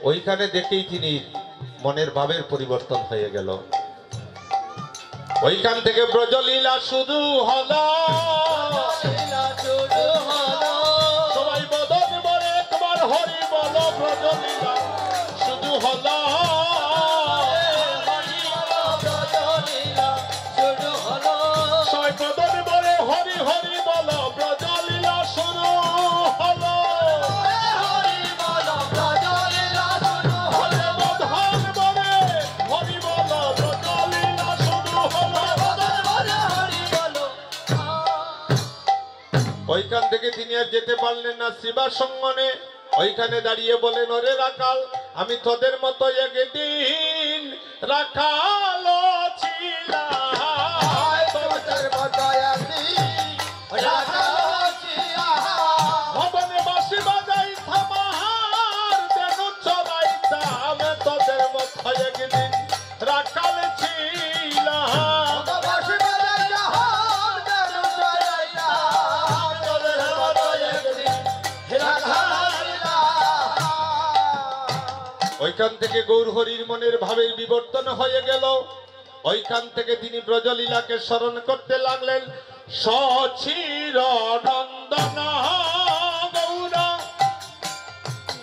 ওইখানে দেখেই তিনি মনের ভাবের পরিবর্তন হয়ে গেল। ওইখান থেকে ব্রজলীলা শুরু হলো, সবাই বদন বলে একবার হরি বলো, ব্রজলীলা শুরু হলো। সবাই বদন বলে হরি হরি বলো, ব্রজলীলা শুরু হলো। ওইখান থেকে তিনি আর যেতে পারলেন না শিবা সঙ্গনে। ওইখানে দাঁড়িয়ে বলেন, ওরে রাখাল, আমি তোদের মতো একদিন রাখাল ভবনে বাঁশি বাজাইতাম আর যেন চড়াইতাম, তোদের মতো একদিন রাখাল ছিলাম। ওইখান থেকে গৌরহরির মনের ভাবের বিবর্তন হয়ে গেল। ওইখান থেকে তিনি ব্রজলীলাকে স্মরণ করতে লাগলেন। সচির নন্দন গৌর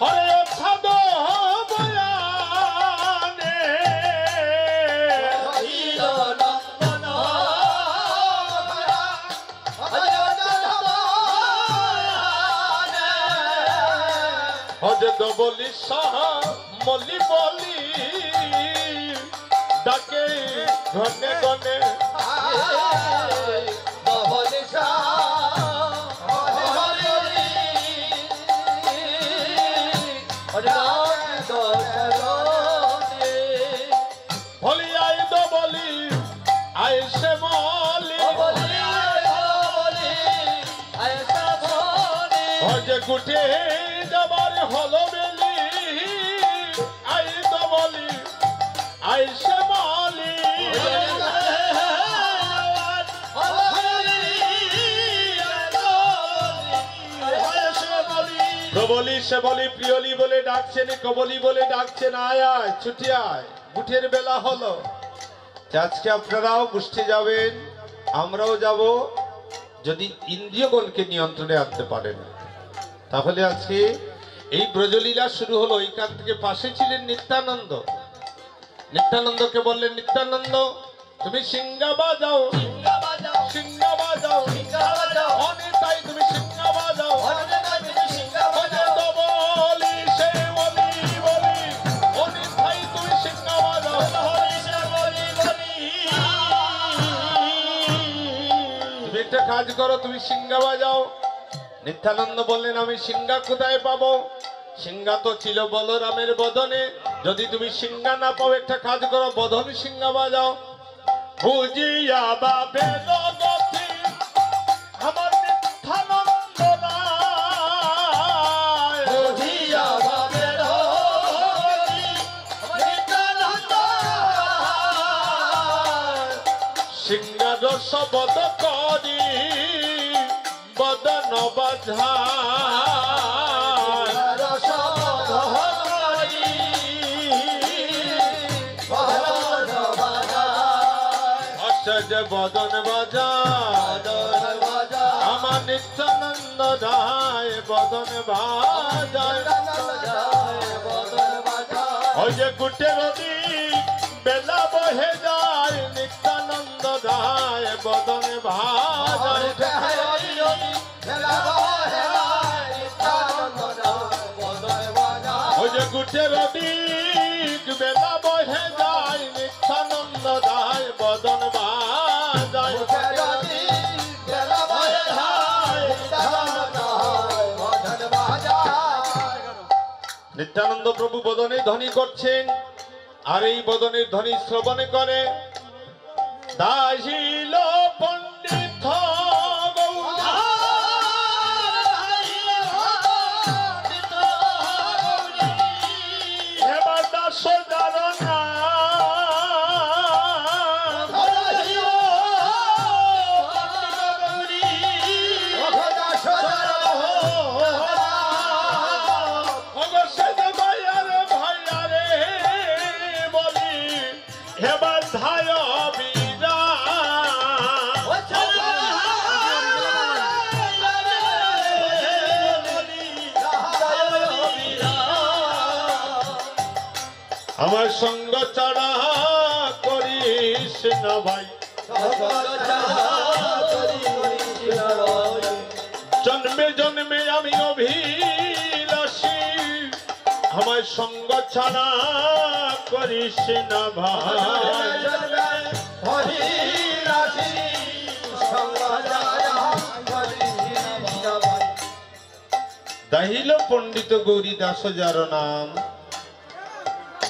হরে ছাদ বয়ানে, হজে তো বলি সাহা মলি বলি ডাকে ঘনে ঘনে, হলি আই দো বলি আইসে মলি, হজে গুটে যাবার হলো বেলি, আই দো বলি আইসে মলি। প্রবলি সে বলি প্রিয়লি বলে ডাকছেন, কবলি বলে ডাকছেন, আয় আয় ছুটি আয়, গুঠের বেলা হলো। আজকে আপনারাও গোষ্ঠী যাবেন, আমরাও যাব, যদি ইন্দ্রিয়গণকে নিয়ন্ত্রণে আনতে পারেন তাহলে আজকে এই ব্রজলীলা শুরু হলো। ওইখান থেকে পাশে ছিলেন নিত্যানন্দ। নিত্যানন্দকে বললেন, নিত্যানন্দ তুমি সিংহা বাজাও, সিংহা বাজাও, অনেতাই তুমি সিংহা বাজাও, বলি সে বলি বলি, অনেতাই তুমি সিংহা বাজাও, তুমি একটা কাজ করো, তুমি সিংহা বাজাও। নিত্যানন্দ বললেন, আমি সিংহা কোথায় পাবো? সিংহা তো ছিল বলরামের বদনে, যদি তুমি সিংহা না পাও একটা কাজ করো, বদন সিংহা বাজাও। বুঝিয়া বাবে গতি আমার নিত্যানন্দ রায়, বুঝিয়া বাবে গতি আমার নিত্যানন্দ রায়, সিংহার শবদ করি বদন বাজায়, বদন বাজায় আমার নিত্যানন্দ রায়, বদন বাজায়। ওই যে গুটের দিক বেলা বহে যায়, নিত্যানন্দ রায় বদন বাজায়। ওই যে গুটের দিক বেলা বহে যায়, নিত্যানন্দ রায় বদন বাজায়। নিত্যানন্দ প্রভু বদনে ধ্বনি করছেন, আর এই বদনের ধ্বনি শ্রবণে করে দাসিল পণ্ডিত ভাই হে বাধায় বীরা আমার সঙ্গ ছাড়া করিস না ভাই, জন্মে জন্মে আমি অভিলাষী, আমার সঙ্গ ছাড়া করিস না ভাই। দাহিল পণ্ডিত গৌরী দাস যার নাম,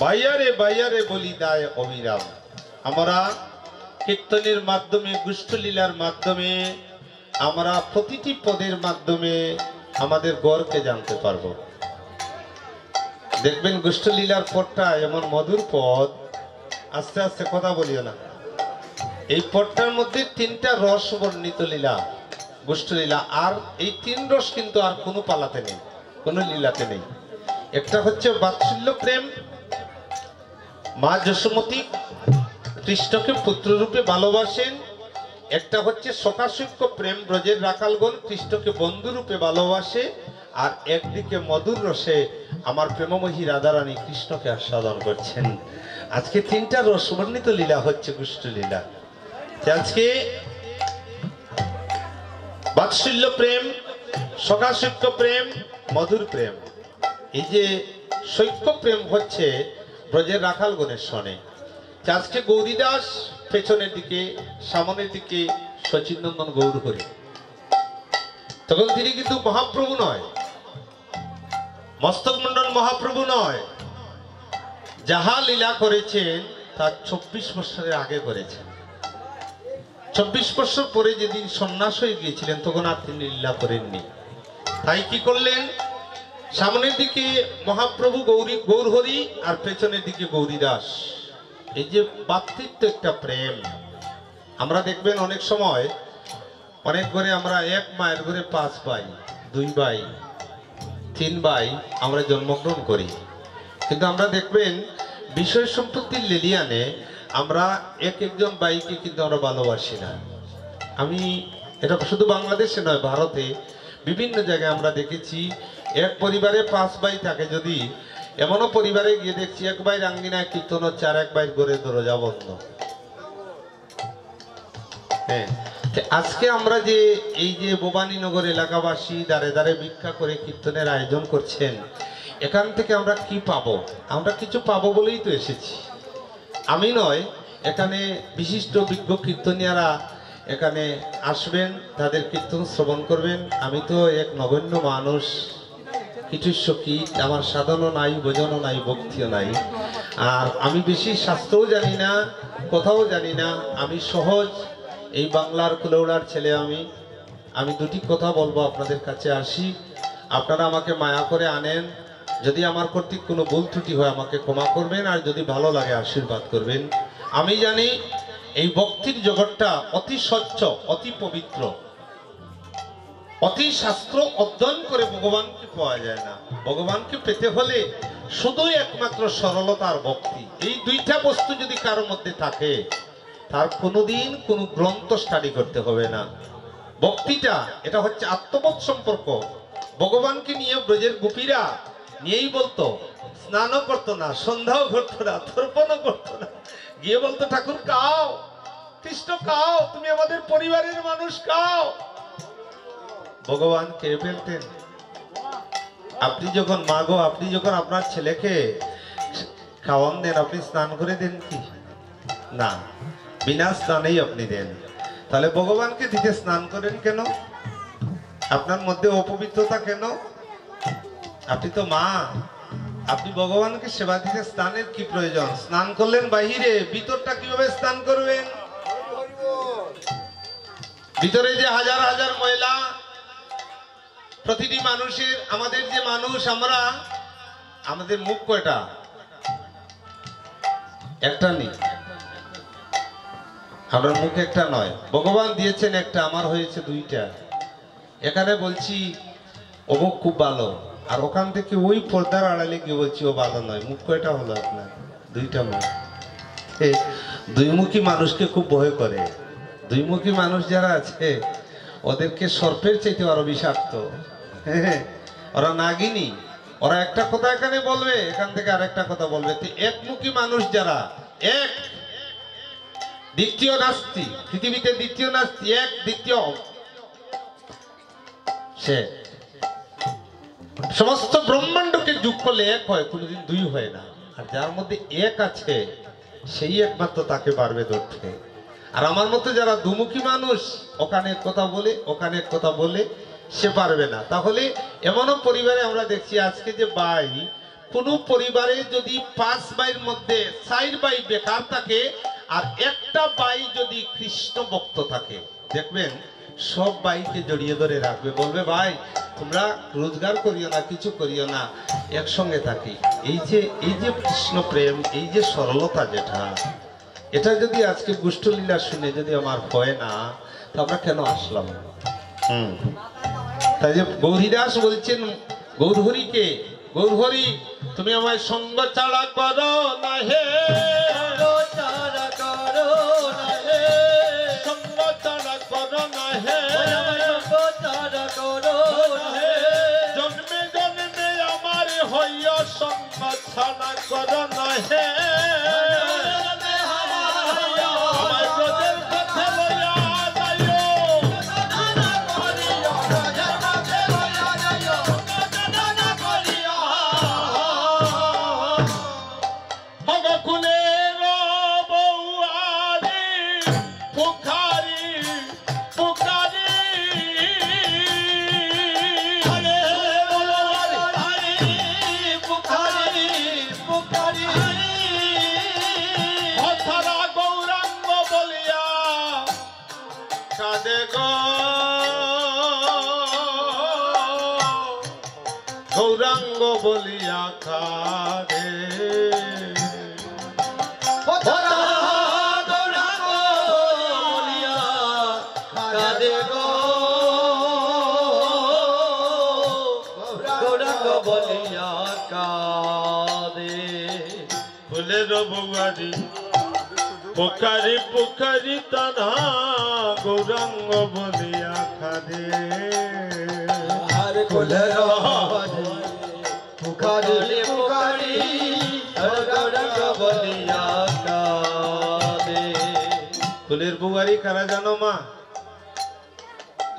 বাইয়ারে বাইয়ারে বলি দায় অবিরাম। আমরা কীর্তনের মাধ্যমে, গুষ্ঠলীলার মাধ্যমে, আমরা প্রতিটি পদের মাধ্যমে আমাদের গড়কে জানতে পারবো। দেখবেন গুষ্ঠলীলার পদটা এমন মধুর পদ, আস্তে আস্তে কথা বলিও না। এই পদটার মধ্যে তিনটা রস বর্ণিত লীলা, গুষ্ঠলীলা। আর এই তিন রস কিন্তু আর কোনো পালাতে নেই, কোনো লীলাতে নেই। একটা হচ্ছে বাৎসল্য প্রেম, মা যশোমতী কৃষ্ণকে পুত্ররূপে ভালোবাসেন। একটা হচ্ছে সখাসখ্য প্রেম, ব্রজের রাখালগণ কৃষ্ণকে বন্ধুরূপে ভালোবাসে। আর একদিকে মধুর রসে আমার প্রেমময়ী রাধারানী কৃষ্ণকে আস্বাদন করছেন। আজকে তিনটা রসবর্ণিত লীলা হচ্ছে গুষ্ঠ লীলা। আজকে বাৎসল্য প্রেম, সখাসখ্য প্রেম, মধুর প্রেম। এই যে সৈক্য প্রেম হচ্ছে ব্রজের রাখালগণের সনে। আজকে গৌরীদাস পেছনের দিকে, সামনের দিকে সচিনন্দন গৌর হরি। তখন তিনি কিন্তু মহাপ্রভু নয়, মস্তক মন্ডল মহাপ্রভু নয়। যাহা লীলা করেছেন তা 24 বছরের আগে করেছেন। 24 বছর পরে যেদিন সন্ন্যাস হয়ে গিয়েছিলেন তখন আর তিনি লীলা করেননি। তাই কি করলেন? সামনের দিকে মহাপ্রভু গৌরহরি আর পেছনের দিকে গৌরীদাস। এই যে ভাতৃত্ব একটা প্রেম, আমরা দেখবেন অনেক সময় অনেক ঘরে আমরা এক মায়ের ঘরে 5 ভাই, 2 ভাই, 3 ভাই আমরা জন্মগ্রহণ করি। কিন্তু আমরা দেখবেন বিষয় সম্পত্তির লেলিয়ানে আমরা একজন ভাইকে কিন্তু আমরা ভালোবাসি না। আমি এটা শুধু বাংলাদেশে নয়, ভারতে বিভিন্ন জায়গায় আমরা দেখেছি এক পরিবারে 5 ভাই থাকে, যদি এমনও পরিবারে গিয়ে দেখছি এক ভাই রাঙ্গিনায় কীর্তন হচ্ছে আর এক ভাই ঘরে দরজা বন্ধ। হ্যাঁ, আজকে আমরা যে এই যে ভবানীনগর এলাকাবাসী দাঁড়ে দাঁড়ে ভিক্ষা করে কীর্তনের আয়োজন করছেন, এখান থেকে আমরা কি পাবো? আমরা কিছু পাবো বলেই তো এসেছি। আমি নয়, এখানে বিশিষ্ট বিজ্ঞ কীর্তনিয়ারা এখানে আসবেন, তাদের কীর্তন শ্রবণ করবেন। আমি তো এক নগণ্য মানুষ, কিছু সখী, আমার সাধনও নাই, ভোজনও নাই, ভক্তিও নাই। আর আমি বেশি শাস্ত্রও জানি না, কথাও জানি না। আমি সহজ এই বাংলার কুলৌড়ার ছেলে। আমি দুটি কথা বলবো, আপনাদের কাছে আসি, আপনারা আমাকে মায়া করে আনেন। যদি আমার কর্তৃক কোনো ভুল ত্রুটি হয় আমাকে ক্ষমা করবেন, আর যদি ভালো লাগে আশীর্বাদ করবেন। আমি জানি এই ভক্তির জগৎটা অতি স্বচ্ছ, অতি পবিত্র। অতি শাস্ত্র অধ্যয়ন করে ভগবানকে পাওয়া যায় না। ভগবানকে পেতে হলে শুধুই একমাত্র সরলতা আর ভক্তি, এই দুইটা বস্তু যদি কারোর মধ্যে থাকে তার কোনোদিন কোনো গ্রন্থ স্টাডি করতে হবে না। ভক্তিটা এটা হচ্ছে আত্মবোধ সম্পর্ক। ভগবানকে নিয়ে ব্রজের গোপীরা নিয়েই বলতো, স্নানও করতো না, সন্ধ্যাও করতো না, তর্পণও করতো না, গিয়ে বলতো ঠাকুর কাও, কৃষ্ণ কাও, তুমি আমাদের পরিবারের মানুষ, কাও। ভগবান কে ফেলতেন। আপনি যখন মাগো, আপনি যখন আপনার ছেলেকে খাওয়ান দেন, আপনি স্নান করে দেন কি? না, বিনা স্নানেই আপনি দেন। তাহলে ভগবানকে দিতে স্নান করেন কেন? আপনার মধ্যে অপবিত্রতা কেন? আপনি তো মা, আপনি ভগবানকে সেবা দিতে স্নানের কি প্রয়োজন? স্নান করলেন বাহিরে, ভিতরটা কিভাবে স্নান করবেন? ভিতরে যে হাজার হাজার ময়লা, প্রতিটি মানুষের, আমাদের যে মানুষ আমরা, আমাদের মুখ কয়টা? একটা নেই, আপনার মুখ একটা নয়, ভগবান দিয়েছেন একটা, আমার হয়েছে 2টা। এখানে বলছি অমুক খুব ভালো, আর ওখান থেকে ওই পর্দার আড়ালে গিয়ে বলছি ও ভালো নয়। মুখ কয়টা হলো আপনার? 2টা মুখ। দুইমুখী মানুষকে খুব ভয় করে। দুইমুখী মানুষ যারা আছে ওদেরকে সর্পের চাইতে আরো বিষাক্ত। হ্যাঁ, ওরা নাগিনী, ওরা একটা কথা এখানে বলবে, এখান থেকে আরেকটা কথা বলবে। একমুখী মানুষ যারা, এক দ্বিতীয় নাস্তি, পৃথিবীতে দ্বিতীয় নাস্তি, এক দ্বিতীয়, সে সমস্ত ব্রহ্মাণ্ডকে যোগ করলে এক হয়, কোনোদিন দুই হয় না। আর যার মধ্যে এক আছে সেই একমাত্র তাকে পারবে ধরতে। আর আমার মতো যারা দুমুখী মানুষ, ওখানে কথা বলে ওখানে কথা বলে, সে পারবে না। তাহলে এমনও পরিবারে আমরা দেখছি আজকে যে ভাই, কোন পরিবারে যদি 5 ভাইয়ের মধ্যে 4 ভাই বেকার থাকে আর একটা ভাই যদি কৃষ্ণ ভক্ত থাকে, দেখবেন সব ভাইকে জড়িয়ে ধরে রাখবে, বলবে ভাই তোমরা রোজগার করিও না, কিছু করিও না, একসঙ্গে থাকি। এই যে কৃষ্ণ প্রেম, এই যে সরলতা, যেটা এটা যদি আজকে গুষ্ঠলীলা শুনে যদি আমার হয় না, তো আমরা কেন আসলাম? তাই যে গৌরীদাস বলছেন গৌরহরিকে, গৌরহরি তুমি আমায় সঙ্গ ছাড়া করো না হে, জন্মে জন্মে আমার হইয়া সঙ্গ ছাড়া করো না হে, গৌরাঙ্গ বলিয়া কাঁদে, ফুলের বউয়ারি পোকারি পোকারি তারা গৌরাঙ্গ বলিয়া কাঁদে, ফুলের পুকারি পুকারি গৌরাঙ্গ বলিয়া কাঁদে। ফুলের বুয়ারি কারা জানো মা?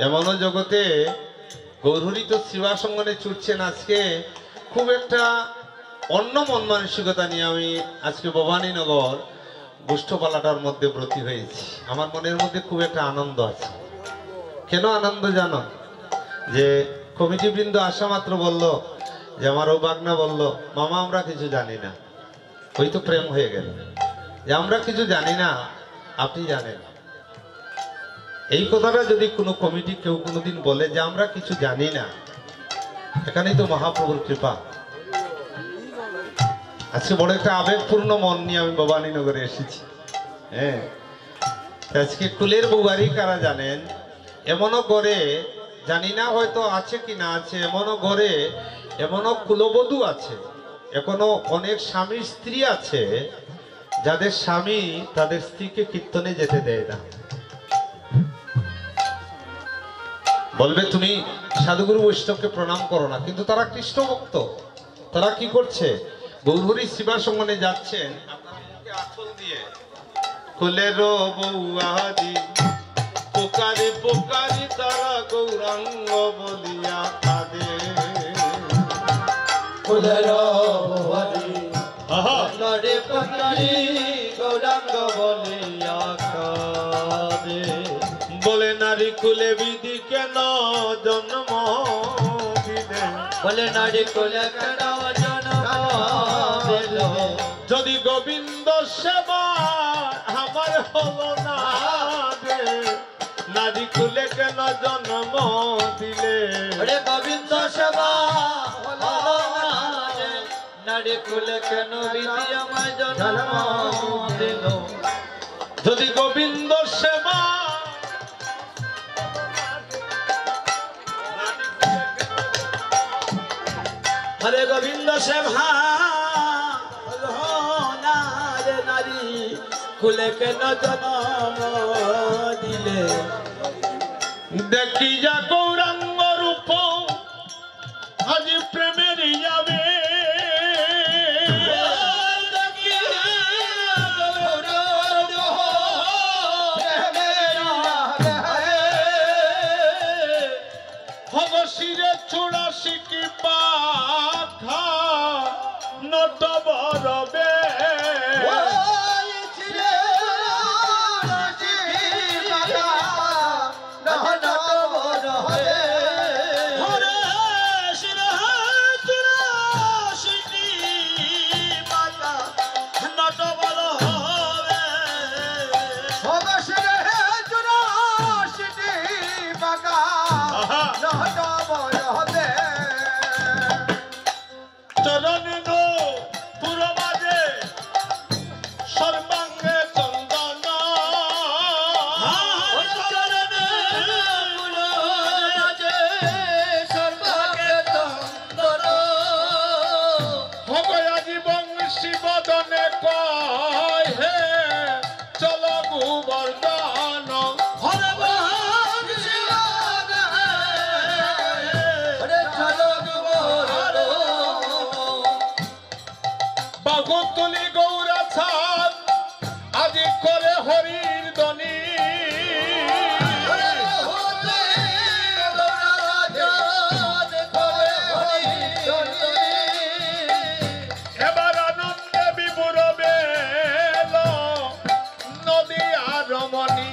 এমনও জগতে গৌরহরি তো শিবা সঙ্গনে ছুটছেন। আজকে খুব একটা অন্য মন মানসিকতা নিয়ে আমি আজকে ভবানীনগর গোষ্ঠপালাটার মধ্যে ব্রতী হয়েছি। আমার মনের মধ্যে খুব একটা আনন্দ আছে। কেন আনন্দ জানো? যে কমিটি বৃন্দ আসা মাত্র বলল যে আমার ও বাগনা বলল, মামা আমরা কিছু জানি না। ওই তো প্রেম হয়ে গেল যে আমরা কিছু জানি না, আপনি জানেন। এই কথাটা যদি কোনো কমিটি কেউ কোনোদিন বলে যে আমরা কিছু জানি না, এখানেই তো মহাপ্রভুর কৃপা। আজকে বড় একটা আবেগপূর্ণ মন নিয়ে আমি ভবানীনগরে এসেছি। হ্যাঁ, আজকে কুলের বউয়ারি কারা জানেন? এমনও করে, জানি না হয়তো আছে কি না আছে, এমনও ঘরে এমনও কুলবধূ আছে, এখনো অনেক স্বামী স্ত্রী আছে যাদের স্বামী তাদের স্ত্রীকে কীর্তনে যেতে দেয় না। বলবে তুমি সাধুগুরু বৈষ্ণবকে প্রণাম করো না, কিন্তু তারা কৃষ্ণ ভক্ত। তারা কি করছে? গৌরহরি শিবা সঙ্গনে যাচ্ছেন, আপনার মুখে আঁচল দিয়ে কুলের বউয়ারি পোকারি পোকারি তারা গৌরাঙ্গ বলিয়া কাঁদে, ফুলের বউয়ারি পোকারি পোকারি গৌরাঙ্গ বলিয়া কাঁদে। বলে নারী কুলে বিধি কেন জন্ম দিলে, বলে নারী কুলে কেন জন্ম দিলে, যদি গোবিন্দ সেবা আমার হলো না রে, নারী কুলে কেন জন্ম দিলে, গোবিন্দ সেবা হলো না রে, নারী কুলে কেন বিধি আমায় জন্ম দিল, যদি গোবিন্দ সেবা হরে গোবিন্দ সেবা নারী খুলে কেন জনম দিলে দেখি যা গৌরাঙ্গ রূপ আজ প্রেমের যাবে শিরে চুড়াশি কি পাখা নট বরবে বাগুতলি গৌরা ছাদ আজি করে হরির দনি এবার আনন্দে বিপুর বেল নদী আর রমণী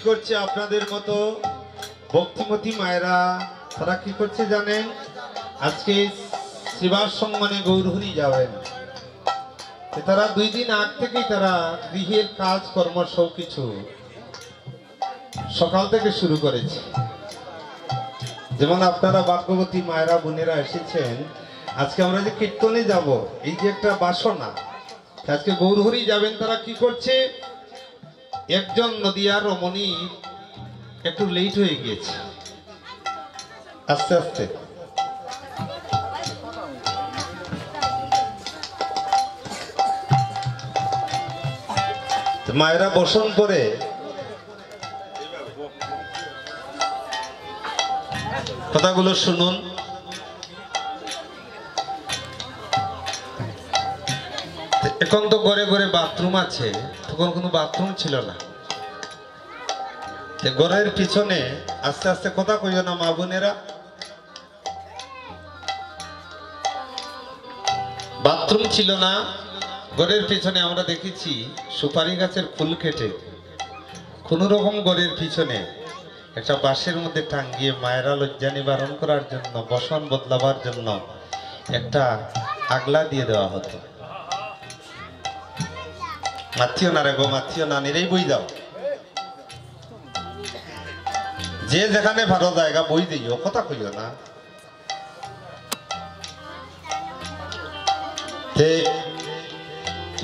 করছে আপনাদের মতো ভক্তিমতী মায়েরা তারা কি করছে জানেন আজকে সেবার সম্মানে গৌরহরি যাবেন তারা 2 দিন আগ থেকেই তারা গৃহের কাজ কর্ম সবকিছু সকাল থেকে শুরু করেছে যেমন আপনারা ভাগ্যবতী মায়েরা বোনেরা এসেছেন আজকে আমরা যে কীর্তনে যাব এই যে একটা বাসনা আজকে গৌরহরি যাবেন তারা কি করছে একজন নদিয়ার রমণী একটু লেট হয়ে গিয়েছে আস্তে আস্তে মায়েরা বসন করে কথাগুলো শুনুন এখন তো ঘরে ঘরে বাথরুম আছে তখন কোনো বাথরুম ছিল না ঘরের পিছনে আস্তে আস্তে কথা কইও না মা বোনেরা বাথরুম ছিল না ঘরের পিছনে আমরা দেখেছি সুপারি গাছের ফুল কেটে কোন রকম ঘরের পিছনে একটা বাঁশের মধ্যে টাঙ্গিয়ে মায়েরা লজ্জা নিবারণ করার জন্য বসন বদলাবার জন্য একটা আগলা দিয়ে দেওয়া হতো মাথিও না রে গো মাথিও না নিরেই বই দাও যে যেখানে ভালো জায়গা বই দিও কথা কইও না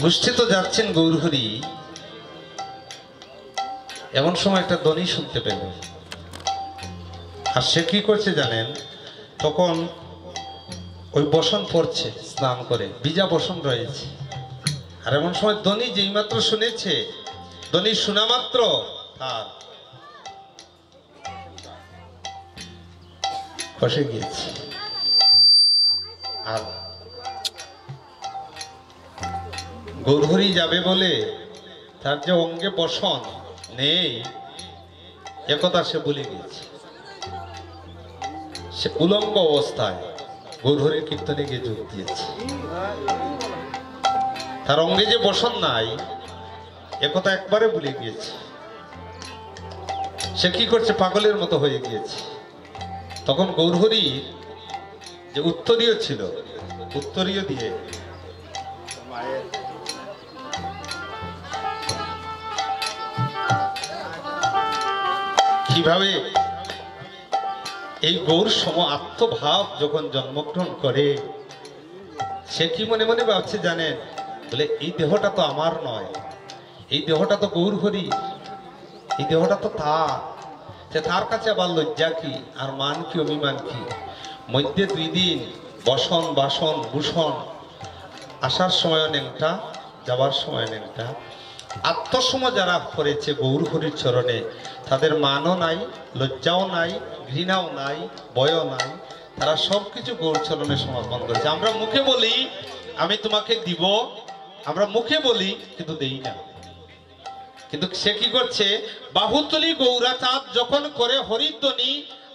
গোষ্ঠী তো যাচ্ছেন গৌরহরি এমন সময় একটা ধ্বনি শুনতে পেল আর সে কি করছে জানেন তখন ওই বসন পড়ছে স্নান করে ভিজা বসন রয়েছে আর এমন সময় ধ্বনি যেই মাত্র শুনেছে ধ্বনি শোনা মাত্র তার বসে গিয়েছে আর গৌরহরি যাবে বলে তার যে অঙ্গে বসন নেই একথা সে ভুলে গিয়েছে সে উলঙ্গ অবস্থায় গৌরহরির কীর্তনে গিয়ে যোগ দিয়েছে তার অঙ্গে যে বসন নাই একথা একবারে ভুলে গিয়েছে সে কি করছে পাগলের মতো হয়ে গিয়েছে তখন গৌরহরির যে উত্তরীয় ছিল উত্তরীয় দিয়ে কিভাবে এই গৌর সম আত্মভাব যখন জন্মগ্রহণ করে, সে কি মনে মনে ভাবছে জানেন? বলে এই দেহটা তো আমার নয়, এই দেহটা তো গৌর হরি, এই দেহটা তো তার কাছে আবার লজ্জা কি আর মান কি অভিমান কি? মধ্যে 2 দিন বসন বাসন ভূষণ, আসার সময় নেংটা, যাবার সময় নেংটা। আত্মসম যারা করেছে গৌর হরির চরণে, তাদের মানও নাই, লজ্জাও নাই, ঘৃণাও নাই, ভয়ও নাই, তারা সবকিছু গৌর চরণে সমর্পণ করেছে। আমরা মুখে বলি আমি তোমাকে দিব, আমরা মুখে বলি কিন্তু দেই না। কিন্তু সে কি করছে? বাহুতলি গৌরাচাঁদ যখন করে হরিধ্বনি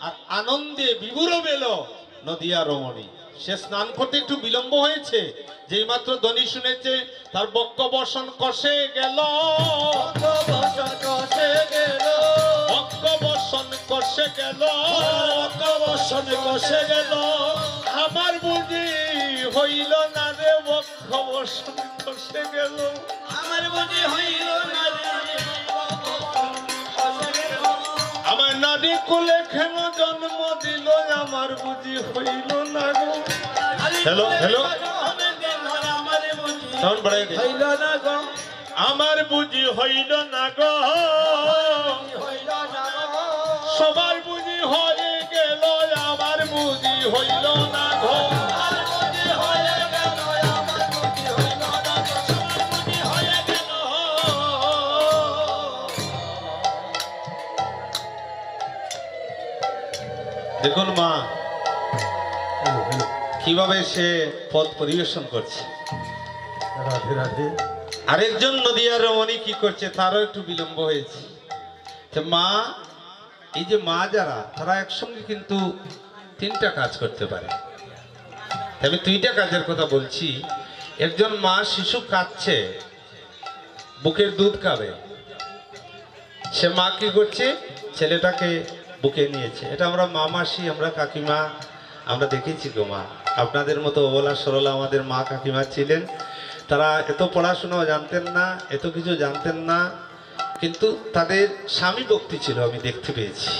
আর আনন্দে বিভোর বেল নদিয়া রমণী, সে স্নান করতে একটু বিলম্ব হয়েছে, যেই মাত্র ধ্বনি শুনেছে তার বক্ষ বসন কষে গেল, আমার বুঝি হইল না রে বক্ষ বসন কষে গেল, আমার বুঝি হইল না রে, আমার নারী কুলে কেন জন্ম দিল, আমার বুঝি হইল না গো। হ্যালো হ্যালো, আমার বুঝি হইল না গো, সবার বুঝি হয়ে গেল, আমার বুঝি হইল না গো। দেখুন মা কিভাবে সে পদ পরিবেশন করছে। আরেকজন নদিয়ার রমণী কি করছে, তারও একটু বিলম্ব হয়েছে। মা, এই যে মা যারা, তারা একসঙ্গে কিন্তু 3টা কাজ করতে পারে। আমি 2টা কাজের কথা বলছি। একজন মা শিশু কাঁদছে, বুকের দুধ খাবে, সে মা কি করছে? ছেলেটাকে বুকে নিয়েছে। এটা আমরা মা মাসি, আমরা কাকিমা, আমরা দেখেছি গো মা। আপনাদের মতো অবলা সরলা আমাদের মা কাকিমা ছিলেন, তারা এত পড়াশোনাও জানতেন না, এত কিছু জানতেন না, কিন্তু তাদের স্বামী ভক্তি ছিল, আমি দেখতে পেয়েছি।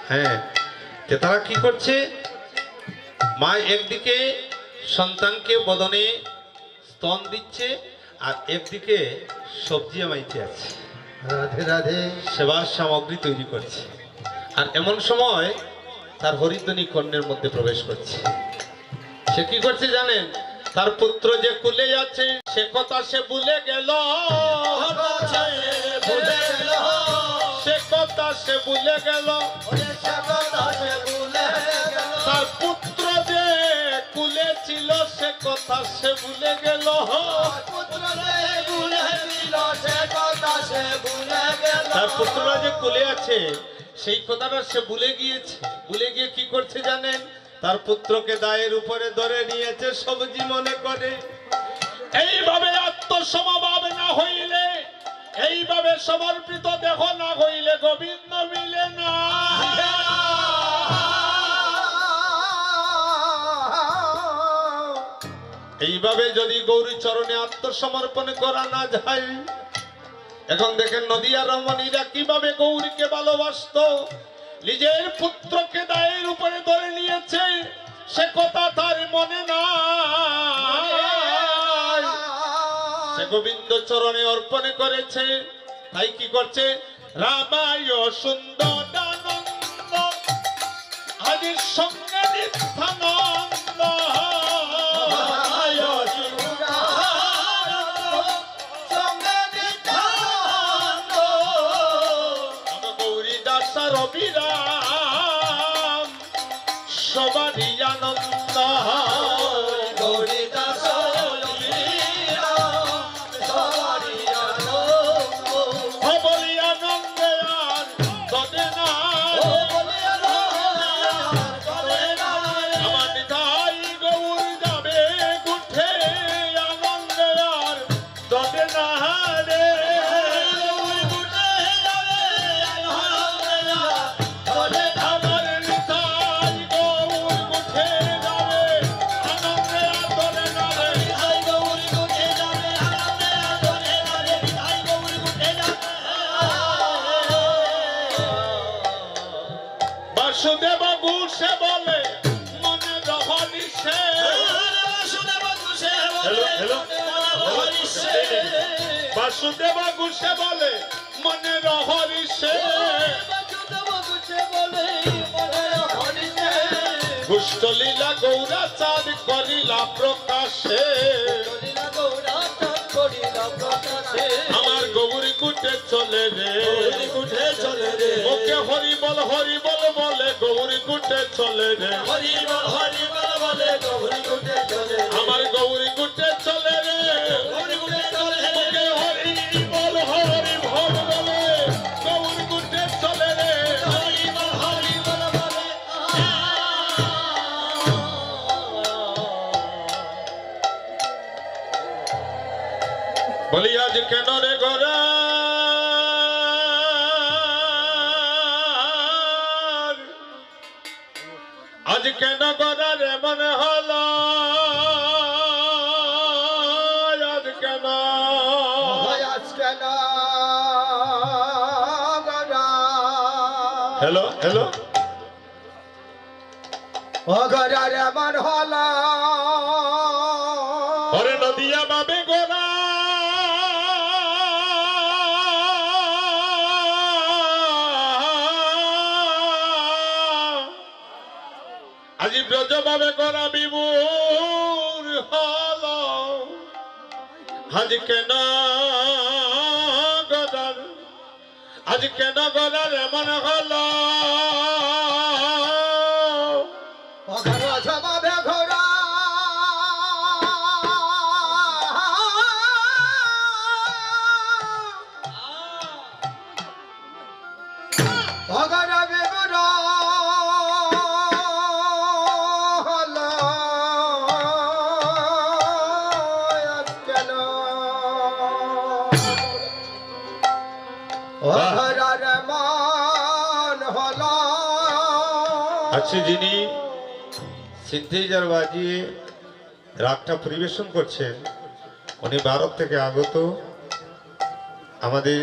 হ্যাঁ, তারা কি করছে? মা একদিকে সন্তানকে বদনে স্তন দিচ্ছে, আর একদিকে সবজি আমাইতে আছে, রাধে রাধে সেবার সামগ্রী তৈরি করছে। আর এমন সময় তার হরিধ্বনি কর্ণের মধ্যে প্রবেশ করছে। সে কি করছে জানেন? তার পুত্র যে কুলে আছে সে কথা সে ভুলে গেল, সে কথা সে ভুলে গেল, তার পুত্র যে কুলে ছিল সে কথা সে ভুলে গেল, তার পুত্ররা যে কুলে আছে সেই কথাটা সে ভুলে গিয়েছে। ভুলে গিয়ে কি করছে জানেন? তার পুত্রকে দায়ের উপরে ধরে নিয়েছে সবজি মনে করে। এইভাবে আত্মসমভাব না হইলে, এইভাবে সমর্পিত দেহ না হইলে গোবিন্দ মিলে না। এইভাবে যদি গৌরী চরণে আত্মসমর্পণ করা না যায়, এখন দেখেন নদিয়া রমণীরা কিভাবে গৌরীকে ভালোবাসতো। নিজের পুত্রকে দায়ের উপরে ধরে নিয়েছে, সে কথা তার মনে নাই, সে গোবিন্দ চরণে অর্পণ করেছে। তাই কি করছে? রামায় সুন্দর আনন্দ আদির সঙ্গে নিত্যানন্দ, অবিরাম সবারই আনন্দ, বলি আনন্দে আর তবে না, আমার নিতাই গৌর যাবে উঠে আনন্দে আর তবে না রে, আমার নিতাই গৌর উঠে যাবে বাসুদেব ঘুষে বলে মনে রহরি সে দুষ্ট লীলা গৌরা চাঁদ করিলা প্রকাশে আমার গৌরী কুটে চলে রে ওকে হরি বল বলে গৌরী কুটে চলে রে আমার গৌরী কুটে চলে রে ওকে হরি বল বলে গৌরী কুটে চলে রে বলি আজ কেন রে গোরা আজ কেন গোরা রে মনে হলো আজ কেন হ্যালো হ্যালো আমার হলা ওরে নদিয়া বাবে গোরা আজি ব্রজ বাবে গোরা বিমূর হল আজ কেন গোদার আজ কেন গোদার এমন হল জবাবে ঘোরা ভগরবে ঘোরা আচ্ছা যিনি সিনথেসাইজার বাজিয়ে রাগটা পরিবেশন করছেন উনি ভারত থেকে আগত আমাদের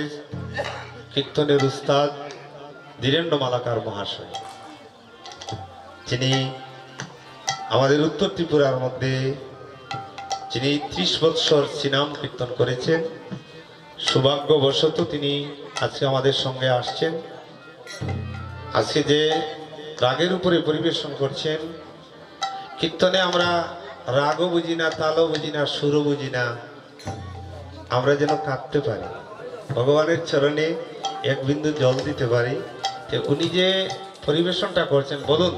কীর্তনের উস্তাদ ধীরেন্দ্র মালাকার মহাশয়, যিনি আমাদের উত্তর ত্রিপুরার মধ্যে যিনি 30 বৎসর সিনাম কীর্তন করেছেন। সৌভাগ্যবশত তিনি আজকে আমাদের সঙ্গে আসছেন। আজকে যে রাগের উপরে পরিবেশন করছেন, কীর্তনে আমরা রাগও বুঝি না, তালও বুঝি না, সুরও বুঝি না, আমরা যেন কাঁদতে পারি, ভগবানের চরণে এক বিন্দু জল দিতে পারি। তো উনি যে পরিবেশনটা করছেন বলুন।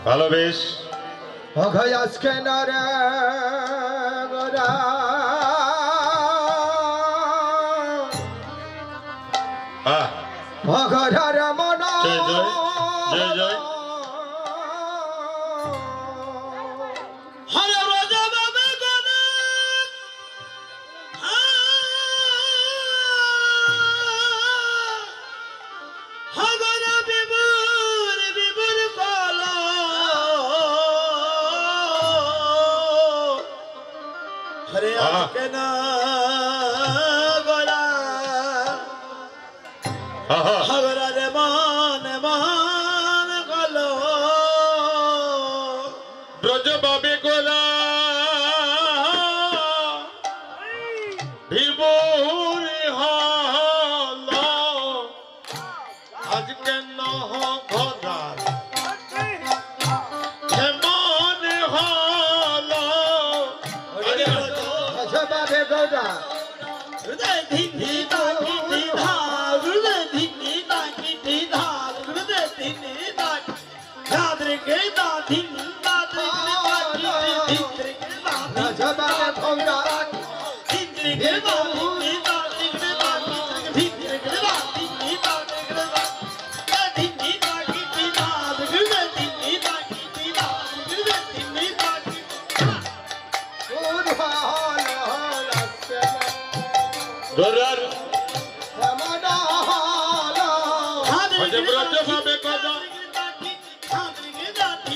ভালো বেশ আজকে না রে গোরা ভগর মন জয় জয় জয় জয় ব্রজ বাবে গোলা বিভোর হল আজ কেন ঘরার হেমন হল জবাবে গোরা গোরার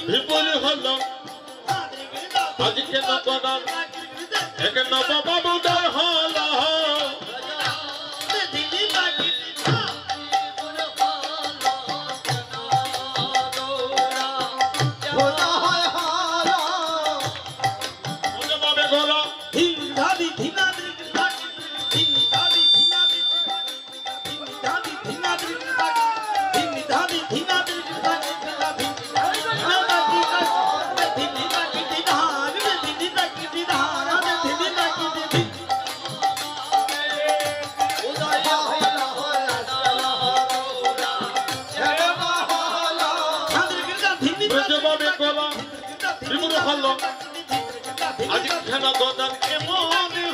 বিপুল হলো আজকে নবদান এক নববাবুদার হলো আজকে নবদান কেমন হলো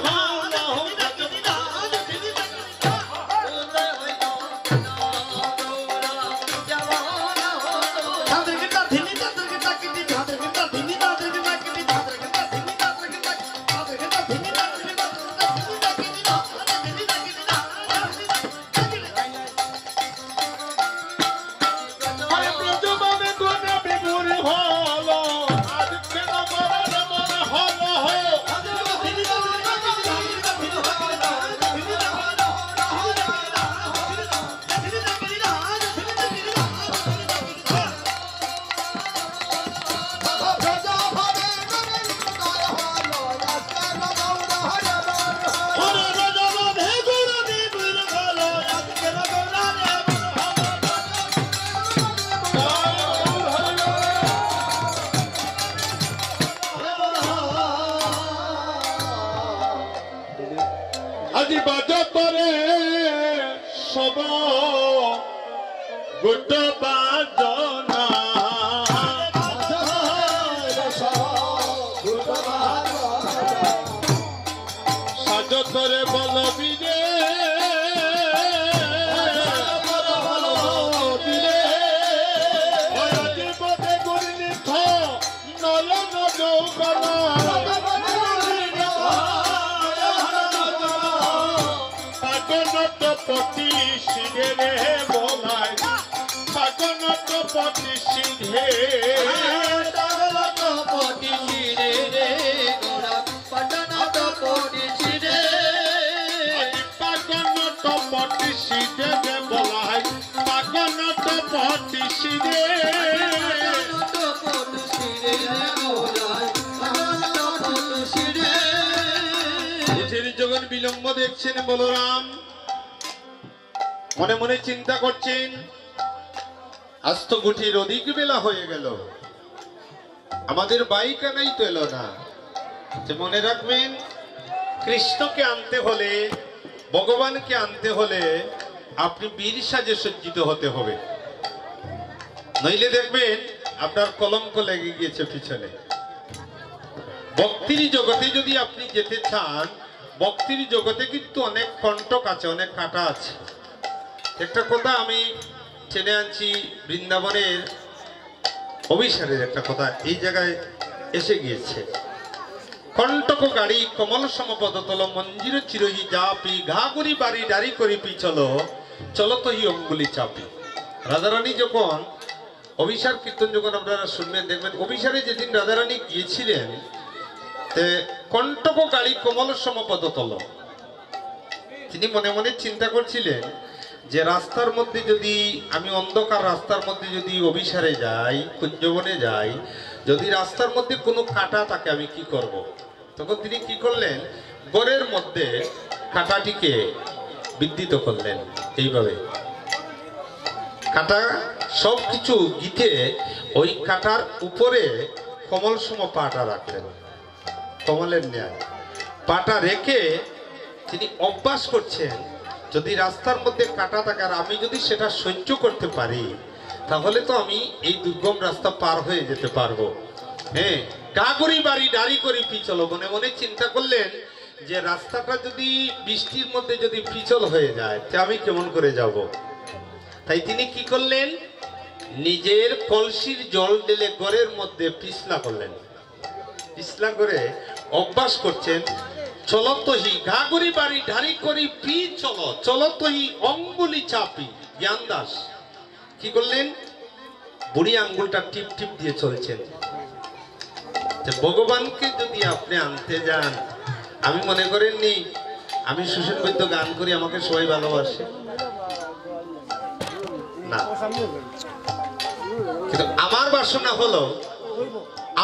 আজি বাজা পরে সব গোট বাজনা সাজ করে বলবিরে নয়ন যৌবনা পতি সিধে রে বলায় পাগনত পতি সিধে পতি সিধে রে পাগনত পতি সিধে পাগনত পতি সিধে রে বলায় পাগনত পতি সিধে জগন বিলম্ব দেখছেন বলরাম মনে মনে চিন্তা করছেন আজ তো গুঠির অধিক বেলা হয়ে গেল আমাদের বাইকানাই তো এলো না যে মনে রাখবেন কৃষ্ণকে আনতে হলে ভগবানকে আনতে হলে আপনি বীর সাজে সজ্জিত হতে হবে নইলে দেখবেন আপনার কলঙ্ক লেগে গিয়েছে পিছনে ভক্তির জগতে যদি আপনি যেতে চান ভক্তির জগতে কিন্তু অনেক কণ্টক আছে অনেক কাঁটা আছে একটা কথা আমি টেনে আনছি বৃন্দাবনের অভিসারের একটা কথা এই জায়গায় এসে গিয়েছে কণ্টক গাড়ি কমল সমপদতল মঞ্জির চিরহি জাপি ঘা করি বাড়ি ডারি করি পি চলো চলো তো হি অঙ্গুলি চাপি রাধারানী যখন অভিসার কীর্তন যখন আপনারা শুনবেন দেখবেন অভিসারে যেদিন রাধারানী গিয়েছিলেন কণ্টক গাড়ি কমল সমপদতল তিনি মনে মনে চিন্তা করছিলেন যে রাস্তার মধ্যে যদি আমি অন্ধকার রাস্তার মধ্যে যদি অভিসারে যাই কুঞ্জবনে যাই যদি রাস্তার মধ্যে কোনো কাঁটা থাকে আমি কি করব তখন তিনি কি করলেন গড়ের মধ্যে কাঁটাটিকে বিদ্যুৎ করলেন এইভাবে কাঁটা সব কিছু গিতে ওই কাঁটার উপরে কমল সম পাটা রাখলেন কমলের ন্যায় পাটা রেখে তিনি অভ্যাস করছেন যদি রাস্তার মধ্যে কাঁটা থাকে আর আমি যদি সেটা সহ্য করতে পারি তাহলে তো আমি এই দুর্গম রাস্তা পার হয়ে যেতে পারবো হ্যাঁ গা করি বাড়ি ডাড়ি করি পিছল মনে মনে চিন্তা করলেন যে রাস্তাটা যদি বৃষ্টির মধ্যে যদি পিছল হয়ে যায় তা আমি কেমন করে যাব তাই তিনি কি করলেন নিজের কলসির জল ঢেলে ঘরের মধ্যে পিছলা করলেন পিছলা করে অভ্যাস করছেন চলতহি ঘা করি বাড়ি ঢারি করি পি চলো চলতহি অঙ্গুলি চাপি জ্ঞান দাস কি করলেন বুড়ি আঙ্গুলটা টিপ টিপ দিয়ে চলছেন। যে ভগবানকে যদি আপনি আনতে যান, আমি মনে করেননি আমি সুশীল বৈদ্য গান করি আমাকে সবাই ভালোবাসে না, কিন্তু আমার বাসনা হলো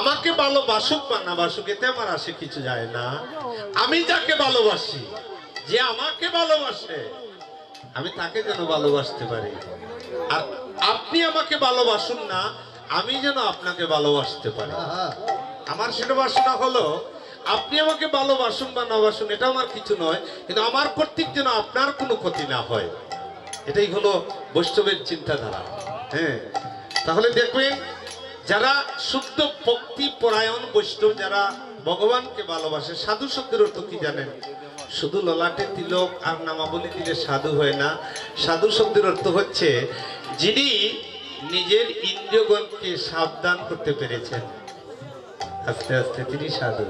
আমাকে ভালোবাসুক বা না বাসুক এতে আমার আসে কিছু যায় না। আমি যাকে ভালোবাসি, যে আমাকে ভালোবাসে, আমি তাকে যেন ভালোবাসতে পারি। আর আপনি আমাকে ভালোবাসুন না, আমি যেন আপনাকে ভালোবাসতে পারি। আমার সেটা বাসনা হলো আপনি আমাকে ভালোবাসুন বা না বাসুন এটা আমার কিছু নয়, কিন্তু আমার কর্তৃক যেন আপনার কোনো ক্ষতি না হয়। এটাই হলো বৈষ্ণবের চিন্তাধারা। হ্যাঁ, তাহলে দেখবেন যারা শুদ্ধ ভক্তি পরায়ণ বৈষ্ণব, যারা ভগবানকে ভালোবাসে, সাধু শব্দের অর্থ কি জানেন? শুধু ললাটে তিলক আর নামাবলী দিলে সাধু হয় না। সাধু শব্দের অর্থ হচ্ছে যিনি নিজের ইন্দ্রিয়গণকে সাবধান করতে পেরেছেন, আস্তে আস্তে তিনি সাধু।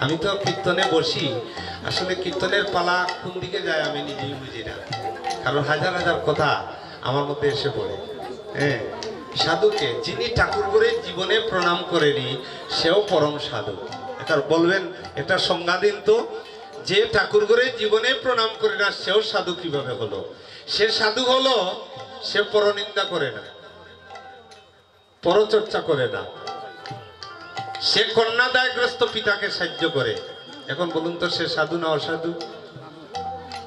আমি তো কীর্তনে বসি, আসলে কীর্তনের পালা কোন দিকে যায় আমি নিজেই বুঝি না, কারণ হাজার হাজার কথা আমার মধ্যে এসে পড়ে। হ্যাঁ, সাধুকে যিনি ঠাকুরগুরের জীবনে প্রণাম করেনি সেও পরম সাধু। এটা বলবেন, এটা সংজ্ঞা দিন তো, যে ঠাকুরগুরের জীবনে প্রণাম করে না সেও সাধু কিভাবে হলো? সে সাধু হলো, সে পরনিন্দা করে না, পরচর্চা করে না, সে কন্যাদায়গ্রস্ত পিতাকে সাহায্য করে। এখন বলুন তো, সে সাধু না অসাধু?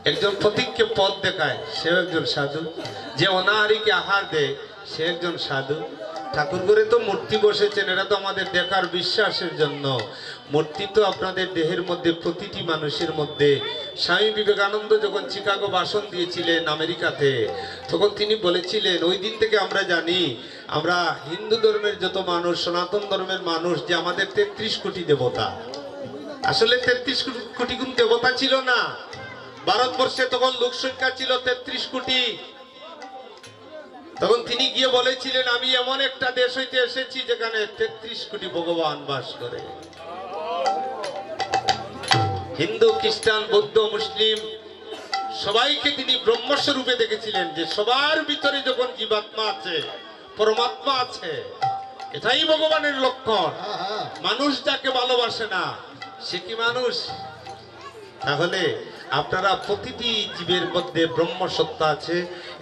একজন প্রতীককে পথ দেখায়, সেও একজন সাধু। যে অনাহারীকে আহার দেয়, সে একজন সাধু। ঠাকুর করে তো মূর্তি বসেছেন, এটা তো আমাদের দেখার বিশ্বাসের জন্য। মূর্তি তো আপনাদের দেহের মধ্যে, প্রতিটি মানুষের মধ্যে। স্বামী বিবেকানন্দ যখন চিকাগো ভাষণ দিয়েছিলেন আমেরিকাতে, তখন তিনি বলেছিলেন, ওই দিন থেকে আমরা জানি, আমরা হিন্দু ধর্মের যত মানুষ, সনাতন ধর্মের মানুষ, যে আমাদের 33 কোটি দেবতা। আসলে 33 কোটি কোন দেবতা ছিল না। ভারতবর্ষে তখন লোক সংখ্যা ছিল 33 কোটি। তখন তিনি গিয়ে বলেছিলেন, আমি এমন একটা দেশ হইতে এসেছি যেখানে 33 কোটি ভগবান বাস করে। হিন্দু, খ্রিস্টান, বৌদ্ধ, মুসলিম সবাইকে তিনি ব্রহ্মস্বরূপে দেখেছিলেন, যে সবার ভিতরে যখন জীবাত্মা আছে, পরমাত্মা আছে, এটাই ভগবানের লক্ষণ। মানুষ যাকে ভালোবাসে না সে কি মানুষ? তাহলে আপনারা প্রতিটি জীবের মধ্যে ব্রহ্মসত্তা আছে।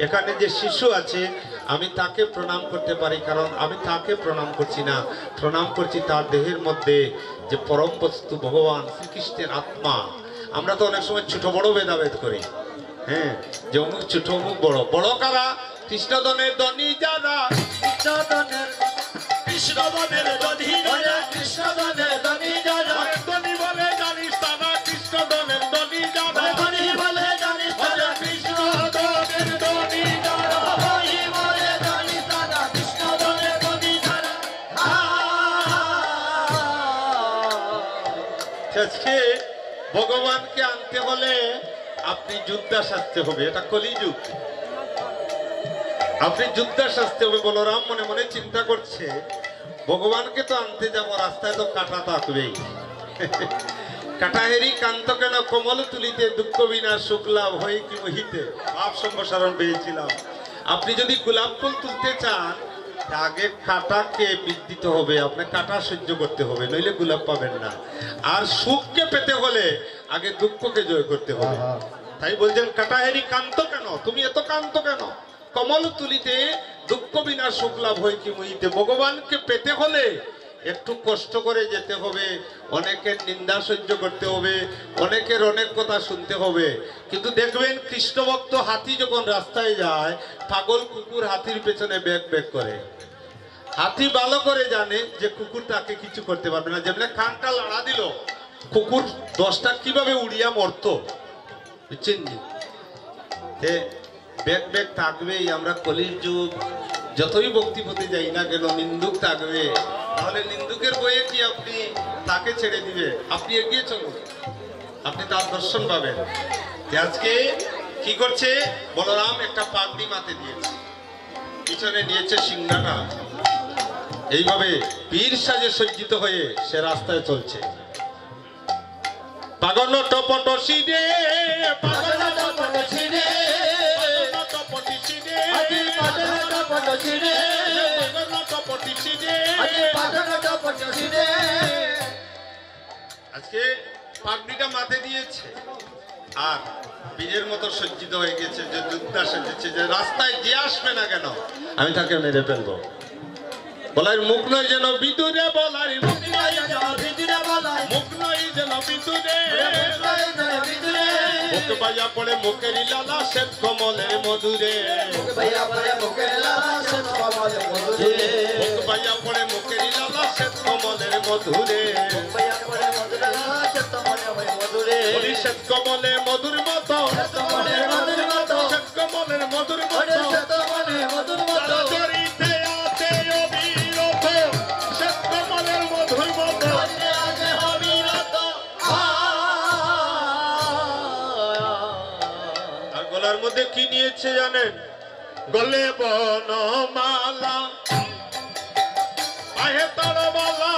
এখানে যে শিশু আছে, আমি তাকে প্রণাম করতে পারি, কারণ আমি তাকে প্রণাম করছি না, প্রণাম করছি তার দেহের মধ্যে যে পরম বস্তু ভগবান শ্রীকৃষ্ণের আত্মা। আমরা তো অনেক সময় ছোট বড় ভেদাভেদ করি। হ্যাঁ, যে অমুক ছোট অমুক বড়। বড় কারা? কৃষ্ণদনের ধনী যারা, কৃষ্ণদনের ধনী যারা, কৃষ্ণদনের ধনী যারা, ধনী বলে জানিস তারা, কৃষ্ণদনের ধনী যারা, ধনী বলে জানিস তারা, কৃষ্ণদনের ধনী যারা, ধনী বলে জানিস তারা, কৃষ্ণদনের ধনী যারা। আজকে ভগবানকে আনতে হলে আপনি যুদ্ধা সাজতে হবে, এটা কলিযুগ। আপনি যুদ্ধা সাজতে হবে। বলরাম মনে মনে চিন্তা করছে, ভগবানকে তো আনতে যাবো, রাস্তায় তো কাটা থাকবেই। কাটাহেরি কান্ত কেন কমল তুলিতে, দুঃখ বিনা সুখ লাভ হয় কি মহিতে, ভাব সম্প্রসারণ পেয়েছিলাম। আপনি যদি গোলাপ ফুল তুলতে চান, আগে কাটাকে বিদ্যুৎ হবে, আপনি কাটা সহ্য করতে হবে, নইলে গোলাপ পাবেন না। আর সুখকে পেতে হলে আগে দুঃখকে জয় করতে হবে। তাই বলছেন, কাটাহেরি কান্ত কেন, তুমি এত কান্ত কেন? কমল তুলিতে দুঃখ বিনা সুখ লাভ হয় কি মহিতে। ভগবানকে পেতে হলে একটু কষ্ট করে যেতে হবে, অনেকের নিন্দা সহ্য করতে হবে, অনেকের অনেক কথা শুনতে হবে। কিন্তু দেখবেন কৃষ্ণ ভক্ত হাতি যখন রাস্তায় যায়, পাগল কুকুর হাতির পেছনে ব্যাগ ব্যাগ করে। হাতি ভালো করে জানে যে কুকুর তাকে কিছু করতে পারবে না। যেমন কানটা লাড়া দিল, কুকুর 10টা কিভাবে উড়িয়া মরত, বুঝছেন? ব্যাগ ব্যাগ থাকবেই। আমরা কলির যুগ, যতই ভক্তিপথে যাই না কেন, নিন্দুক থাকবে। তাহলে নিন্দুকের বইয়ে কি আপনি তাকে ছেড়ে দিবে? আপনি এগিয়ে চলুন, আপনি তার দর্শন পাবেন। আজকে কি করছে বলরাম? একটা পাগড়ি মাথায় দিয়েছে, পিছনে নিয়েছে সিংহাটা, এইভাবে বীর সাজে সজ্জিত হয়ে সে রাস্তায় চলছে। পাগল টপট সিনে, পাগল টপট সিনে, পাগল টপট সিনে, পটশিরে কপটিসিরে আজকে পাটনাটা পটশিরে আজকে পাগড়িটা মাথে দিয়েছে আর বীরের মতো সজ্জিত হয়ে গেছে যে যোদ্ধা সেজেছে যে রাস্তায় যে আসবে না কেন আমি তাকে মেরে ফেলবো। বলার মুখ নয় যেন বিদুরে, বলার মুখ নয় যেন ভিতরে বলাই মুখ নয় যেন বিদুরে, ভিতরে মুখ পাইয়া পড়ে মুখের লালা শ্বেত কমলের মধুরে, ভাইয়া পরে মুখের লালা সে কমলে মধুরে মুখ পাইয়া পড়ে মুখের লালা শ্বেত কমলের মধুরে, ভাইয়া পরে মধুরে সে কমলে মধুরে বলি শ্বেত কমলে মধুর মতো, কমলে মধুর মতো শ্বেত কমলের মধুর ওরে মতো, সে কমলে মধুর মতো জড়িতে আছে অবিরত শ্বেত কমলের মধুর মতো। আজকে আজকে অবিরত আর গলার মধ্যে কি নিয়েছে জানেন? গলে বনমালা, পায়ে তারবালা,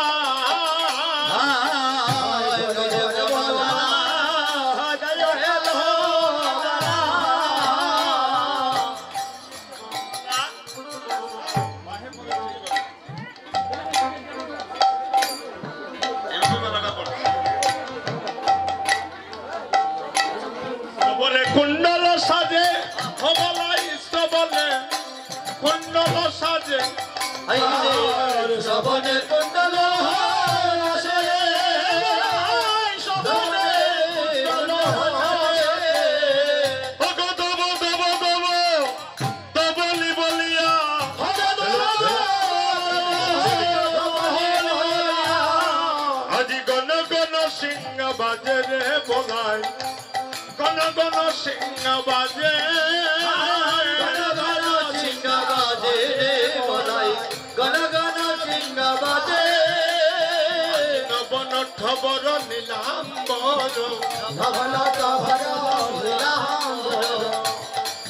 বলে কুণ্ডল সাজে হবলাই বলে কুণ্ডল সাজে সবনে কুণ্ডল হাসে সবনে কুণ্ডল হাসে ওগো দব দব দব দবলি বলিয়া আজি গণ গণ সিংহ বাজে রে বলাই, গণ গণ সিংহ বাজে, নবন খবর নীলাম্বর,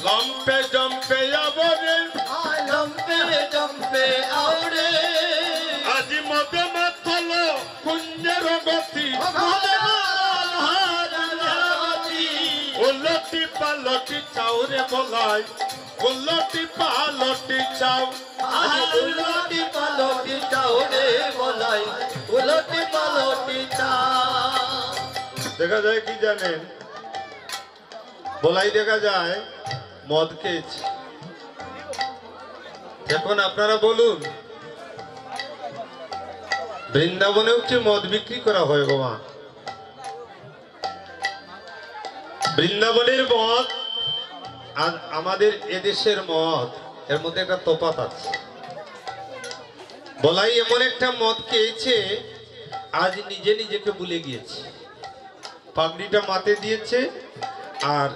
লম্পে জম্পে আবরে আজি মদে মাথল কুঞ্জের গতি, উলটি পালটি চাউরে বলাই, উলটি পালটি চাউ, উলটি পালটি চাও রে বলাই উলটি পালটি চাও দেখা যায় কি জানেন? বলাই দেখা যায় মদ খেয়েছে। এখন আপনারা বলুন বৃন্দাবনেও কি মদ বিক্রি করা হয় গো মা? বৃন্দাবনের মদ আর আমাদের এদেশের মদ এর মধ্যে একটা তফাৎ আছে। বলাই এমন একটা মদ খেয়েছে আজ নিজে নিজেকে ভুলে গিয়েছে, পাগড়িটা মাথায় দিয়েছে আর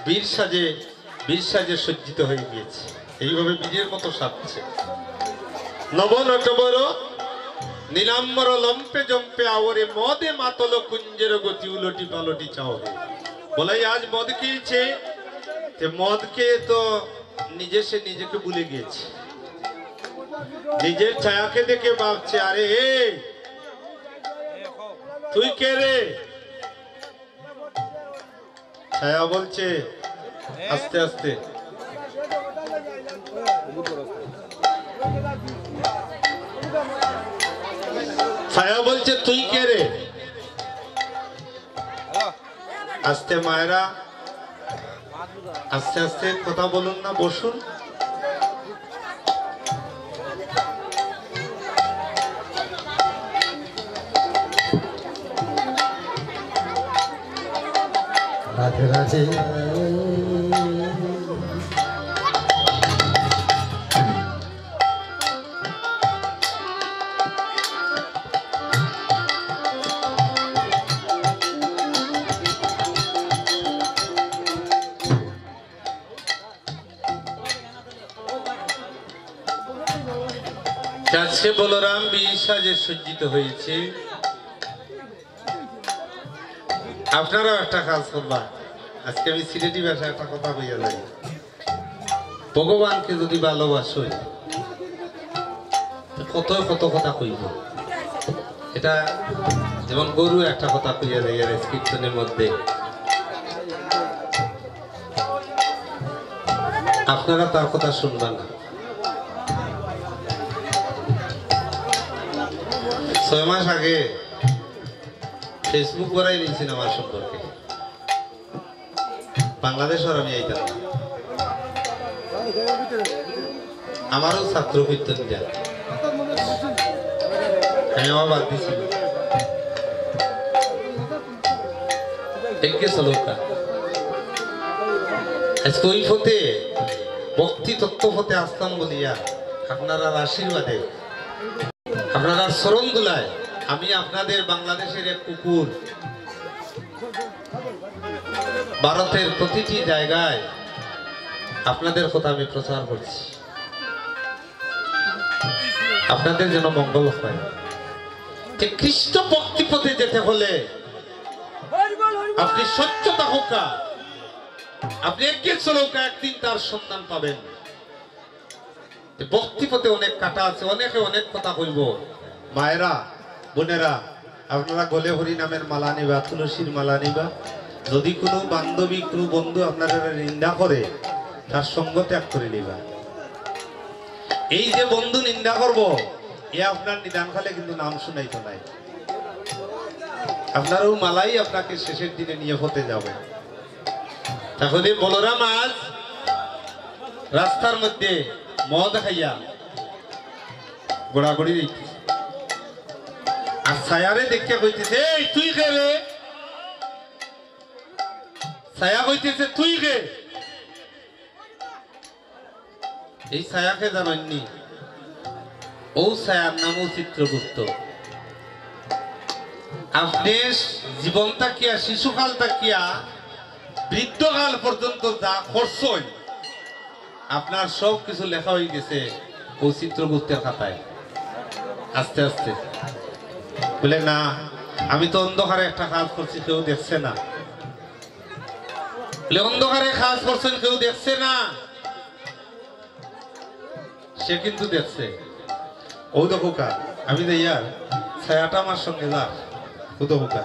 বীর সাজে সজ্জিত হয়ে গিয়েছে, এইভাবে বীরের মতো সাজছে। নবন অক্টোবর নীলাম্বর লম্পে জম্পে আওরে মদে মাতল কুঞ্জের গতি উলটি পালটি চাওরে। বলাই আজ মদ খেয়েছে, মদ খেয়ে তো নিজেকে ভুলে গিয়েছে, নিজের ছায়াকে দেখে ভাবছে আরে তুই কে রে? ছায়া বলছে আস্তে আস্তে, ছায়া বলছে তুই কে রে? আস্তে মায়েরা আস্তে আস্তে কথা বলুন না, বসুন। রাধে রাধে আজকে বলরাম বীর সাজে সজ্জিত হয়েছে। আপনারাও একটা কাজ করবা, আজকে আমি সিলেটি ভাষায় একটা কথা কইয়া যাই। ভগবানকে যদি ভালোবাসো কত কত কথা কইব, এটা যেমন গরু একটা কথা কইয়া যায় আর কীর্তনের মধ্যে। আপনারা তার কথা শুনবা না, 6 মাস আগে ফেসবুক করাই নিয়েছেন আমার সম্পর্কে, বাংলাদেশ আর আমি আইতাম না। আমারও ছাত্র কীর্তন যায়, আমি আমার বাদ দিছি আজকে ওই ফতে ভক্তি তত্ত্ব ফতে আসতাম বলিয়া আপনারা আশীর্বাদে আপনারা স্মরণ দুলায় আমি আপনাদের বাংলাদেশের এক কুকুর ভারতের প্রতিটি জায়গায় আপনাদের কথা আমি প্রচার করছি, আপনাদের যেন মঙ্গল হয়। কৃষ্ণ ভক্তি পথে যেতে হলে আপনি স্বচ্ছতা হোকা, আপনি একে চলৌকা, একদিন তার সন্ধান পাবেন। ভক্তি পথে অনেক কাটা আছে, অনেকে অনেক কথা কইব। মায়েরা বোনেরা, আপনারা গলে হরি নামের মালা নিবা, তুলসীর মালা নিবা। যদি কোনো বান্ধবী কোনো বন্ধু আপনারা নিন্দা করে তার সঙ্গ ত্যাগ করে নিবা। এই যে বন্ধু নিন্দা করব এ আপনার নিদান খালে কিন্তু নাম শুনাইতো নাই, আপনারও মালাই আপনাকে শেষের দিনে নিয়ে হতে যাবে। তাহলে বলরাম আজ রাস্তার মধ্যে মদ খাইয়া গোড়াগড়ি দিচ্ছে, আর ছায়ারে দেখে কইতেছে এই তুই কে রে? ছায়া কইতেছে তুই কে? এই ছায়াকে জানেননি? ও ছায়ার নাম চিত্রগুপ্ত। আপনি জীবন তাকিয়া শিশুকাল তাকিয়া বৃদ্ধকাল পর্যন্ত যা করছেন আপনার সব কিছু লেখা হয়ে গেছে ও চিত্রগুপ্তের খাতায়। আস্তে আস্তে বলে না, আমি তো অন্ধকারে একটা কাজ করছি, কেউ দেখছে না। বলে অন্ধকারে কাজ করছেন, কেউ দেখছে না? সে কিন্তু দেখছে। ও দেখো কা, আমি দেয়ার ছায়াটা আমার সঙ্গে যা, ও দেখো কা,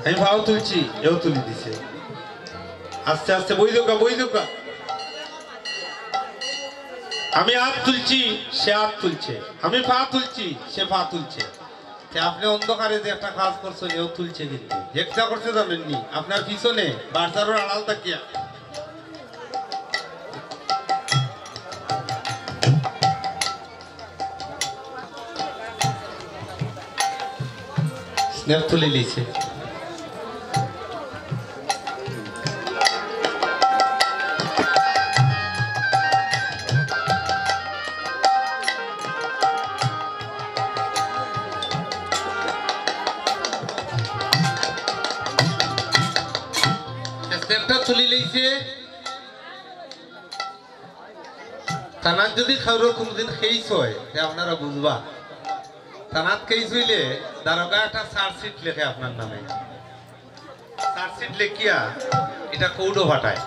আমি ভাও তুলছি, এও তুলি দিছে। আস্তে আস্তে বই দোকা বই দোকা, আমি হাত তুলছি, সে হাত তুলছে, আমি পা তুলছি, সে পা তুলছে। আপনি অন্ধকারে যে একটা কাজ করছেন এও তুলছে, কিন্তু একটা করছে জানেননি? আপনার পিছনে বাজারের আড়াল তাকিয়া স্ন্যাপ তুলে নিয়েছে। তুলি লইছে থানাত যদি খাওয়ার কোনদিন খেয়েছ আপনারা বুঝবা। থানাত খেয়েছ হইলে দারোগা একটা চার্জশিট লেখে আপনার নামে। চার্জশিট লেখিয়া এটা কৌটো ফাটায়।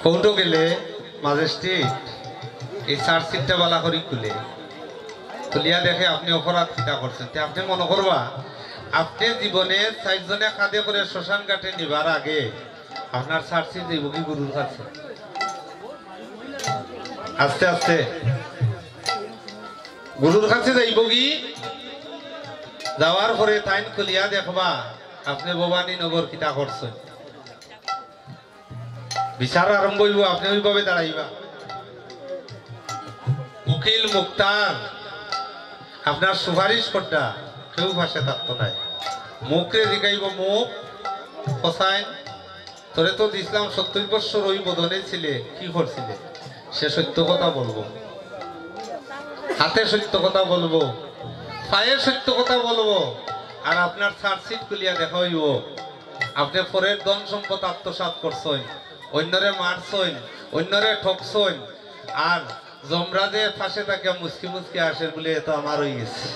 কৌটো গেলে ম্যাজিস্ট্রেট এই চার্জশিটটা বালা করি খুলে তুলিয়া দেখে আপনি অপরাধ কিটা করছেন। আপনি মনে করবা আপনি জীবনে 4 জনে কাঁধে করে শ্মশান ঘাটে নিবার আগে আপনার চার্জশিট যাইব কি গুরুর কাছে। আস্তে আস্তে গুরুর কাছে যাইব কি, যাওয়ার পরে তাইন খুলিয়া দেখবা আপনি ভবানী নগর কিটা করছেন। বিচার আরম্ভ হইব, আপনি ওইভাবে দাঁড়াইবা। উকিল মুক্তার আপনার সুপারিশ করটা কেউ ভাষে থাকতো নাই। মুখে জিগাইব, মুখ ফসাইন তোরে তো দিছিলাম 70 বছর ওই বদনে ছিলে, কি করছিলে? সে সত্য কথা বলবো, হাতে সত্য কথা বলবো, পায়ে সত্য কথা বলবো। আর আপনার চার্জশিট খুলিয়া দেখা হইব আপনি পরের ধন সম্পদ আত্মসাৎ করছেন, অন্যরে মারছেন, অন্যরে ঠকছেন, আর যমরাজে ফাঁসে থাকে মুসকি মুসকি আসে বলে তো আমার হয়ে গেছে।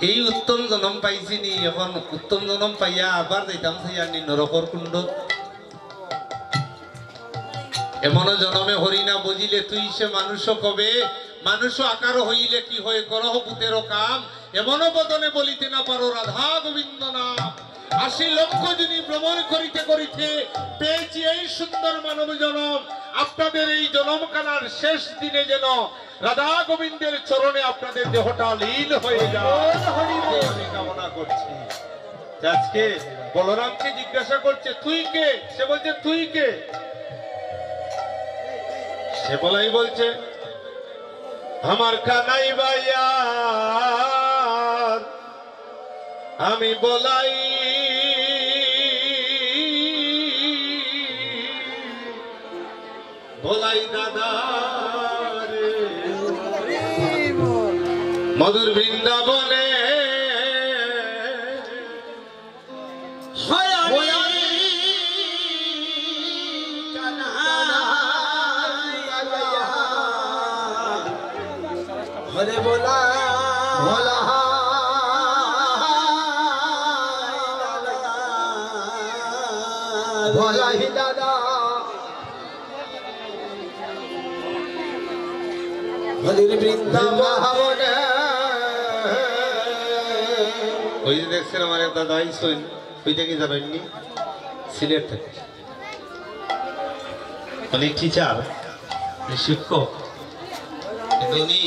এই উত্তম জনম পাইছি নি, এখন উত্তম জনম পাইয়া আবার যাইতাম চাইয়ানি নরকর কুণ্ড। এমনও জনমে হরি না বুঝিলে তুই সে মানুষ কবে, মানুষ আকার হইলে কি হয়ে করহ পুতেরও কাম, এমনও বদনে বলিতে না পারো রাধা গোবিন্দ নাম। 80 লক্ষ যিনি ভ্রমণ করিতে করিতে পেয়েছি এই সুন্দর মানব জনম, আপনাদের এই জনমকানার শেষ দিনে যেন রাধা গোবিন্দের চরণে আপনাদের দেহটা লীন হয়ে যায় আমি কামনা করছি। আজকে বলরামকে জিজ্ঞাসা করছে তুই কে? সে বলছে তুই কে? সে বলাই বলছে আমার কানাই ভাইয়া আমি বলাই বলাই দাদা রে মধুর বৃন্দাবনে হরে বলা ভোলা ভোলা হি দাদা হরে বৃন্দাবনে। ওই যে দেখছেন আমার এক দাদা আইসেন ওই থেকে যাবেননি সিলেট থেকে উনি টিচার শিক্ষক কিন্তু উনি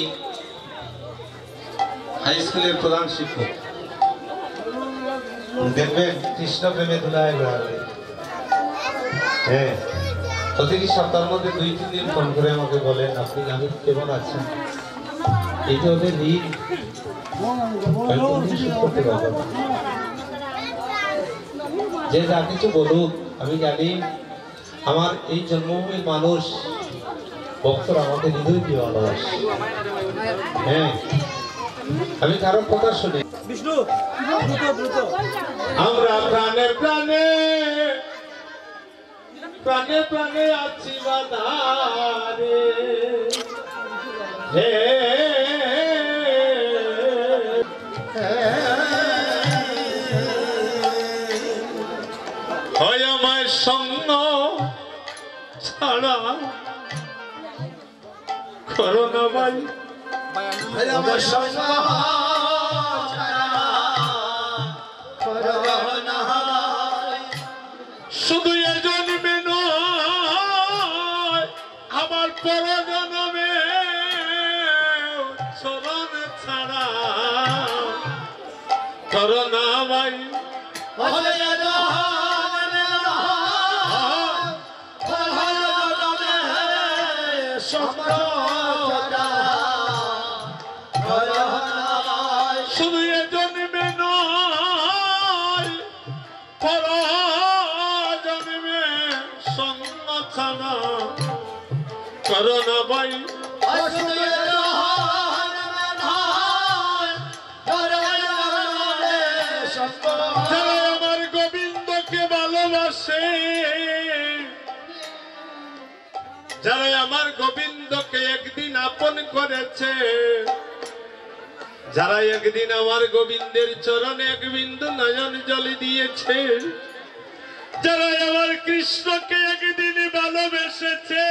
হাই স্কুলের প্রধান শিক্ষক। দেখবেন কৃষ্ণ প্রেমে ধুলায় বেড়াবে। হ্যাঁ প্রতিটি সপ্তাহের মধ্যে 2-3 দিন ফোন করে আমাকে বলেন আপনি আমি কেমন আছেন। এই যে ওদের ঋণ করতে পারবো না। যে যা কিছু বলুক আমি জানি আমার এই জন্মভূমির মানুষ ভক্তরা আমাকে হৃদয় দিয়ে ভালোবাসে। হ্যাঁ আমি কারো কথা শুনি আমরা প্রাণে প্রাণে প্রাণে প্রাণে আছি বাধারে হে হয় আমার সঙ্গ ছাড়া করোনা ভাই আমার সঙ্গ করোনা শুধু এ জন্মে নয় আমার পর জন্মে চরণ ছাড়া করোনা ভাই শুধু এ জন্মে নয় পর জন্মে সঙ্গ ছাড়া করোনা ভাই যারা আমার গোবিন্দকে ভালোবাসে যারা আমার গোবিন্দকে একদিন আপন করেছে যারা একদিন আমার গোবিন্দের চরণে এক বিন্দু নয়ন জল দিয়েছে যারা আমার কৃষ্ণকে একদিন ভালোবেসেছে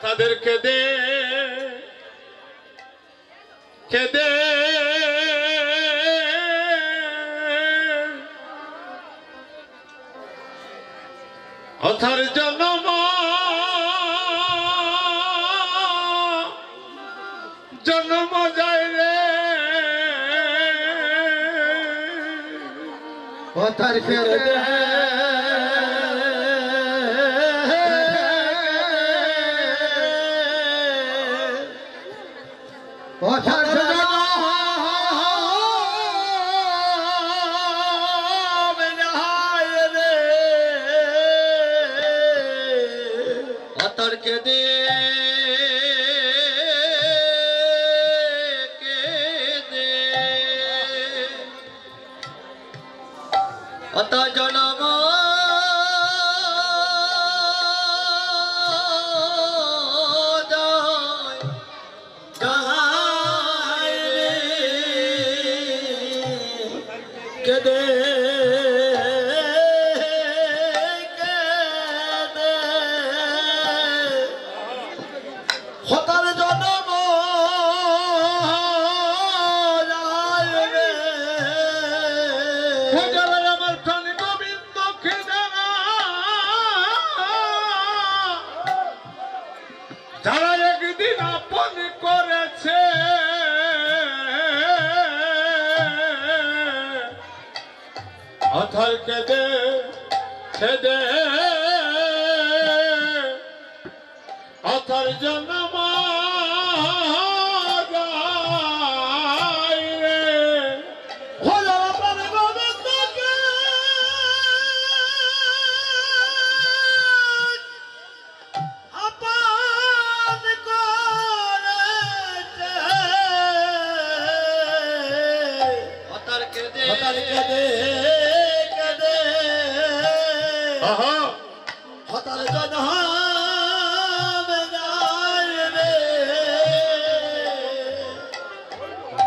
তাদের কেঁদে কেঁদে অথার জন্ম জন্ম যায় রে কথার খেতে কথার অতর্কে দে অত জনম কেদে অথর কেদে খেদে অথর জন্ম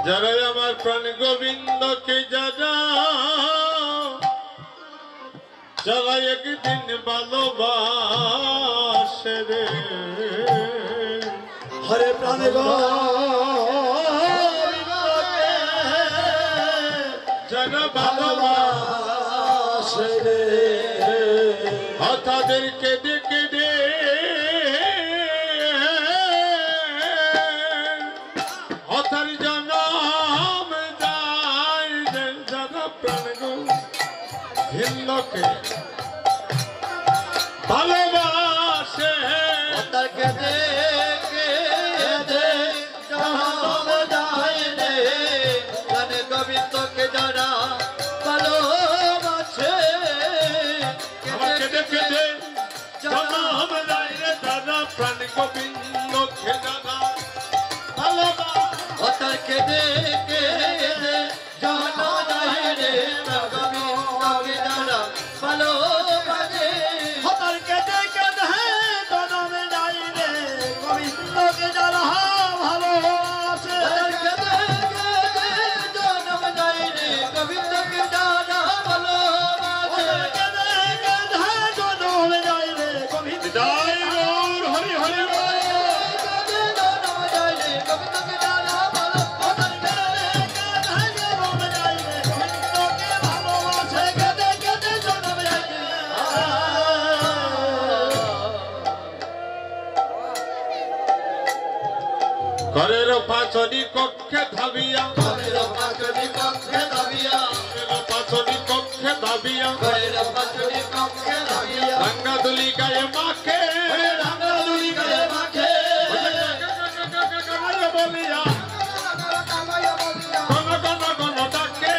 যারা আমার প্রাণ গোবিন্দকে যারা যারা একদিন ভালোবাসে রে হরে প্রাণ যারা ভালোবাসে রে তাদেরকে দেখে দে হতার জনম যায় যারা প্রাণ গোবিন্দকে ভালোবাসে তাকে দেখে দে জনম যায় রে প্রাণ গোবিন্দকে যারা ভালোবাসে আমাকে দেখে দে জনম যায় রে যারা প্রাণ গোবিন্দকে যারা ভালোবাসে তাকে দেখে দে জনম যায় রে প্রাণ গোবিন্দকে যারা ভালোবাসে তাকে দেখে দে জনম যায় রে গোবিন্দকে যারা ভালোবাসে তাকে দেখে দে জনম যায় রে গোবিন্দকে যারা ভালোবাসে তাকে দেখে দে জনম যায় রে গোবিন্দকে জয় গৌর হরি হরি বল জনম যায় রে গোবিন্দকে যারা ভালোবাসে তাকে দেখে দে জনম যায় রে গোবিন্দকে ভালোবাসে তাকে দেখে দে জনম যায় রে ঘরের পাচনি কক্ষে ধাবিয়া ঘরের পাঁচটি কক্ষে দাবিয়া ঘরের পাচনি কক্ষে ধাবিয়া ঘরের পাঁচটি কক্ষে দাবিয়া রাঙ্গা দুলি গায়ে মাখে রাঙা দুই গায়ে মাখে বলিয়া গণ গণ গণ ডাকে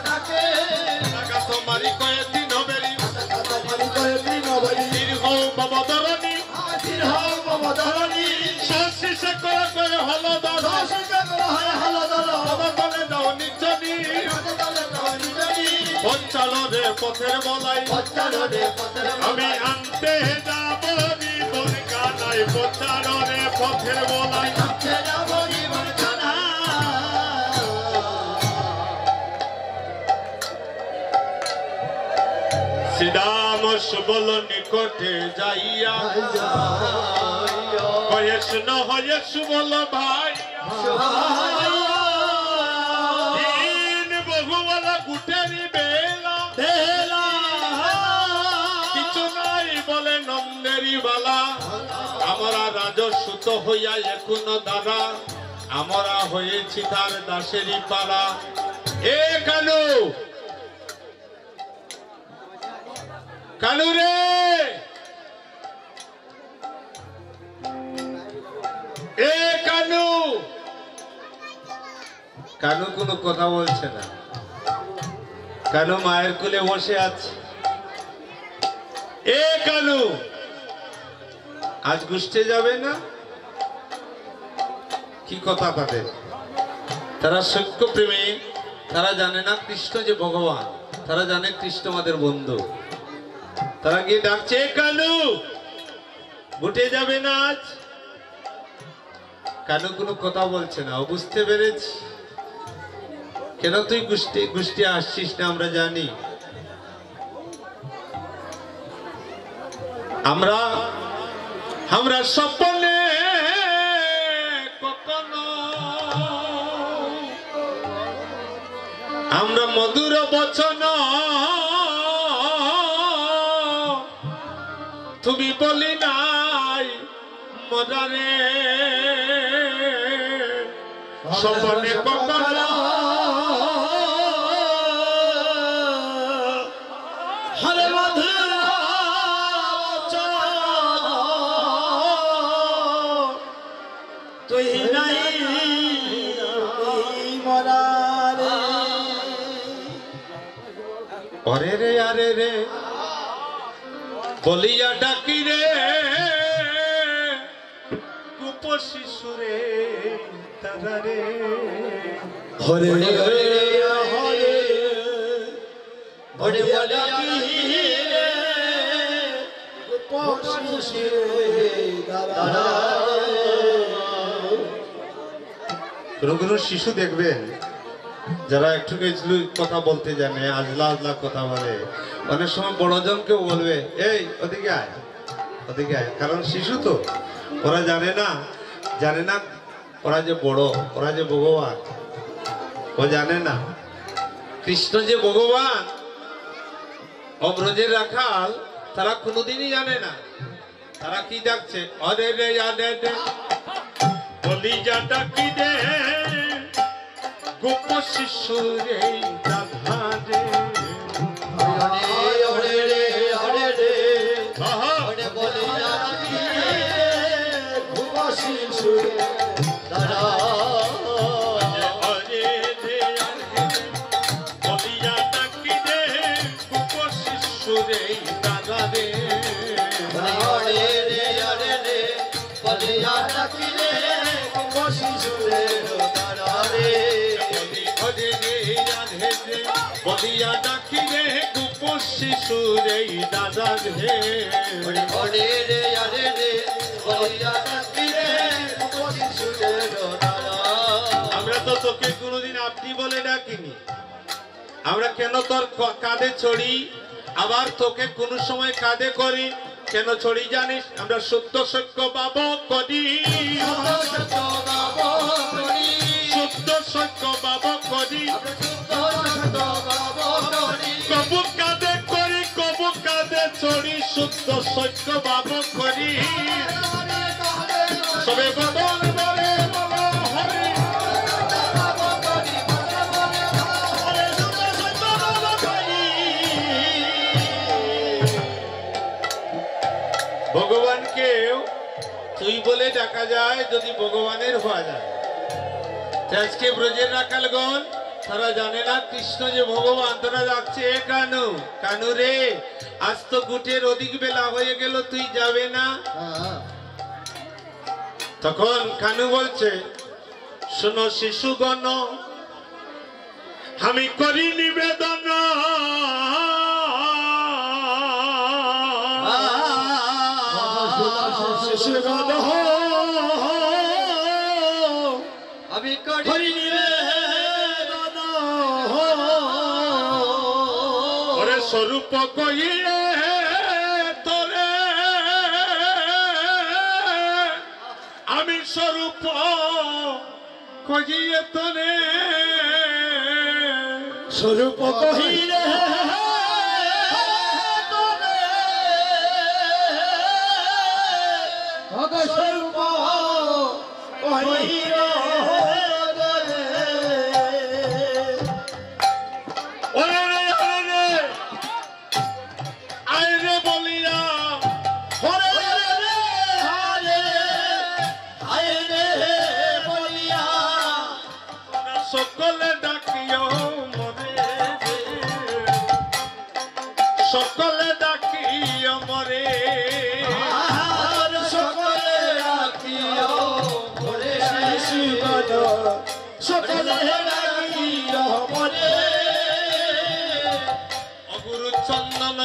ডাকে লাগা তোমারি কয়েকদিন বেরি কয়েকদিন দীর্ঘ বাবদরণী হাজির হও মমধরণী শেষে করে করে হলো দাদা হয় হালদল বদলে দাও নিচনি পঞ্চালো রে পথের বলাই পঞ্চালনে পথের আমি আনতে যাব জীবন গানাই পঞ্চালো রে পথের বলাই যাব জীবন খানা শ্রীরাম সুবল নিকটে যাইয়া বয়স ন হয় সুবল ভাই দিন বহুবেলা গুটেরি বেলা কিছু নাই বলে নন্দেরি বালা আমরা রাজস্বত হইয়া এখনো দাদা আমরা হয়েছি তার দাসেরই পালা এ কালু কালু রে এ কানু কানু কোনো কথা বলছে না কানু মায়ের কোলে বসে আছে এ কানু আজ গুষ্ঠে যাবে না কি কথা তাদের তারা সত্য প্রেমী তারা জানে না কৃষ্ণ যে ভগবান তারা জানে কৃষ্ণ আমাদের বন্ধু তারা গিয়ে ডাকছে কানু গুটে যাবে না আজ কানু কোনো কথা বলছে না ও বুঝতে পেরেছি কেন তুই গুষ্টি আসছিস না আমরা জানি আমরা স্বপ্নে কখনো আমরা মধুর বচন তুমি বলি নাই মজারে স্বপ্নে কখনো তুই নাই মরারে অরে রে আরে রে বলিয়া ডাকি রে গোপ শিশুরে তারা রে হরে হরে হরে হরে ডাকি রে গোপ শিশুরে দাদা কোনো কোনো শিশু দেখবেন যারা একটু কথা বলতে জানে, আজলা আজলা কথা বলে, অনেক সময় বড়জনকেও বলবে এই ওদিকে আয় ওদিকে আয়, কারণ শিশু তো ওরা জানে না ওরা যে বড়, ওরা যে ভগবান, ও জানে না কৃষ্ণ যে ভগবান অব্রজের রাখাল, তারা কোনোদিনই জানে না। তারা কি ডাকছে অরে রে আরে রে বলি যা ডাকি রে গোপ শিশুরে দাদা রে হরে রে হরে রে হরে বলে ডাকি রে গোপ শিশুরে দাদা অরে রে বলিয়া ডাকি রে গোপ শিশুরে দাদা রে হরে রে হরে রে বলে ডাকি রে গোপ শিশুরে দাদা রে অরে রে আরে রে বলিয়া ডাকি রে গোপ শিশুরে দাদা রে হরে রে হরে রে বলে ডাকি রে গোপ শিশুরে দাদা আমরা তো তোকে কোনোদিন আপনি বলে ডাকিনি, আমরা কেন তোর কাঁধে চড়ি, আবার তোকে কোন সময় কাঁধে করি, কেন চড়ি জানিস? আমরা সত্য সত্য বাবা করি, সত্য সত্য বাবা করি, কবু কাঁধে করি কবু কাঁধে চড়ি, সত্য সত্য বাবা করি। সবে বদল বলে বলো হরি ভগবানকেও তুই বলে ডাকা যায় যদি ভগবানের হওয়া যায়। আজকে ব্রজের রাখালগণ তারা জানে না কৃষ্ণ যে ভগবান, তারা ডাকছে এ কানু, কানু রে আজ তো গুটের অধিক বেলা হয়ে গেল, তুই যাবে না? তখন কানু বলছে শোনো শিশুগণ, আমি করি নিবেদন আমি করি ওরে স্বরূপ কইলে তোরে আমি স্বরূপ কইয়ে তোরে স্বরূপ কহিলে স্বরূপ কহিলে ওরে রে ওরে আয় রে বলিয়া হরে রে হরে হায় রে বলিয়া সকলে ডাকিও মরে রে, সকলে ডাকিও মরে আর সকলে রাখিও মরে শিশুগণ সকলে রাখিও মরে অগুরু চন্দন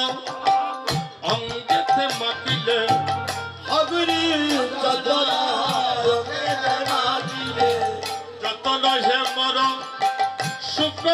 অঙ্গেতে মাখিলে অগুরি চন্দনা রঙে মাটিলে যত নহে মর সুখ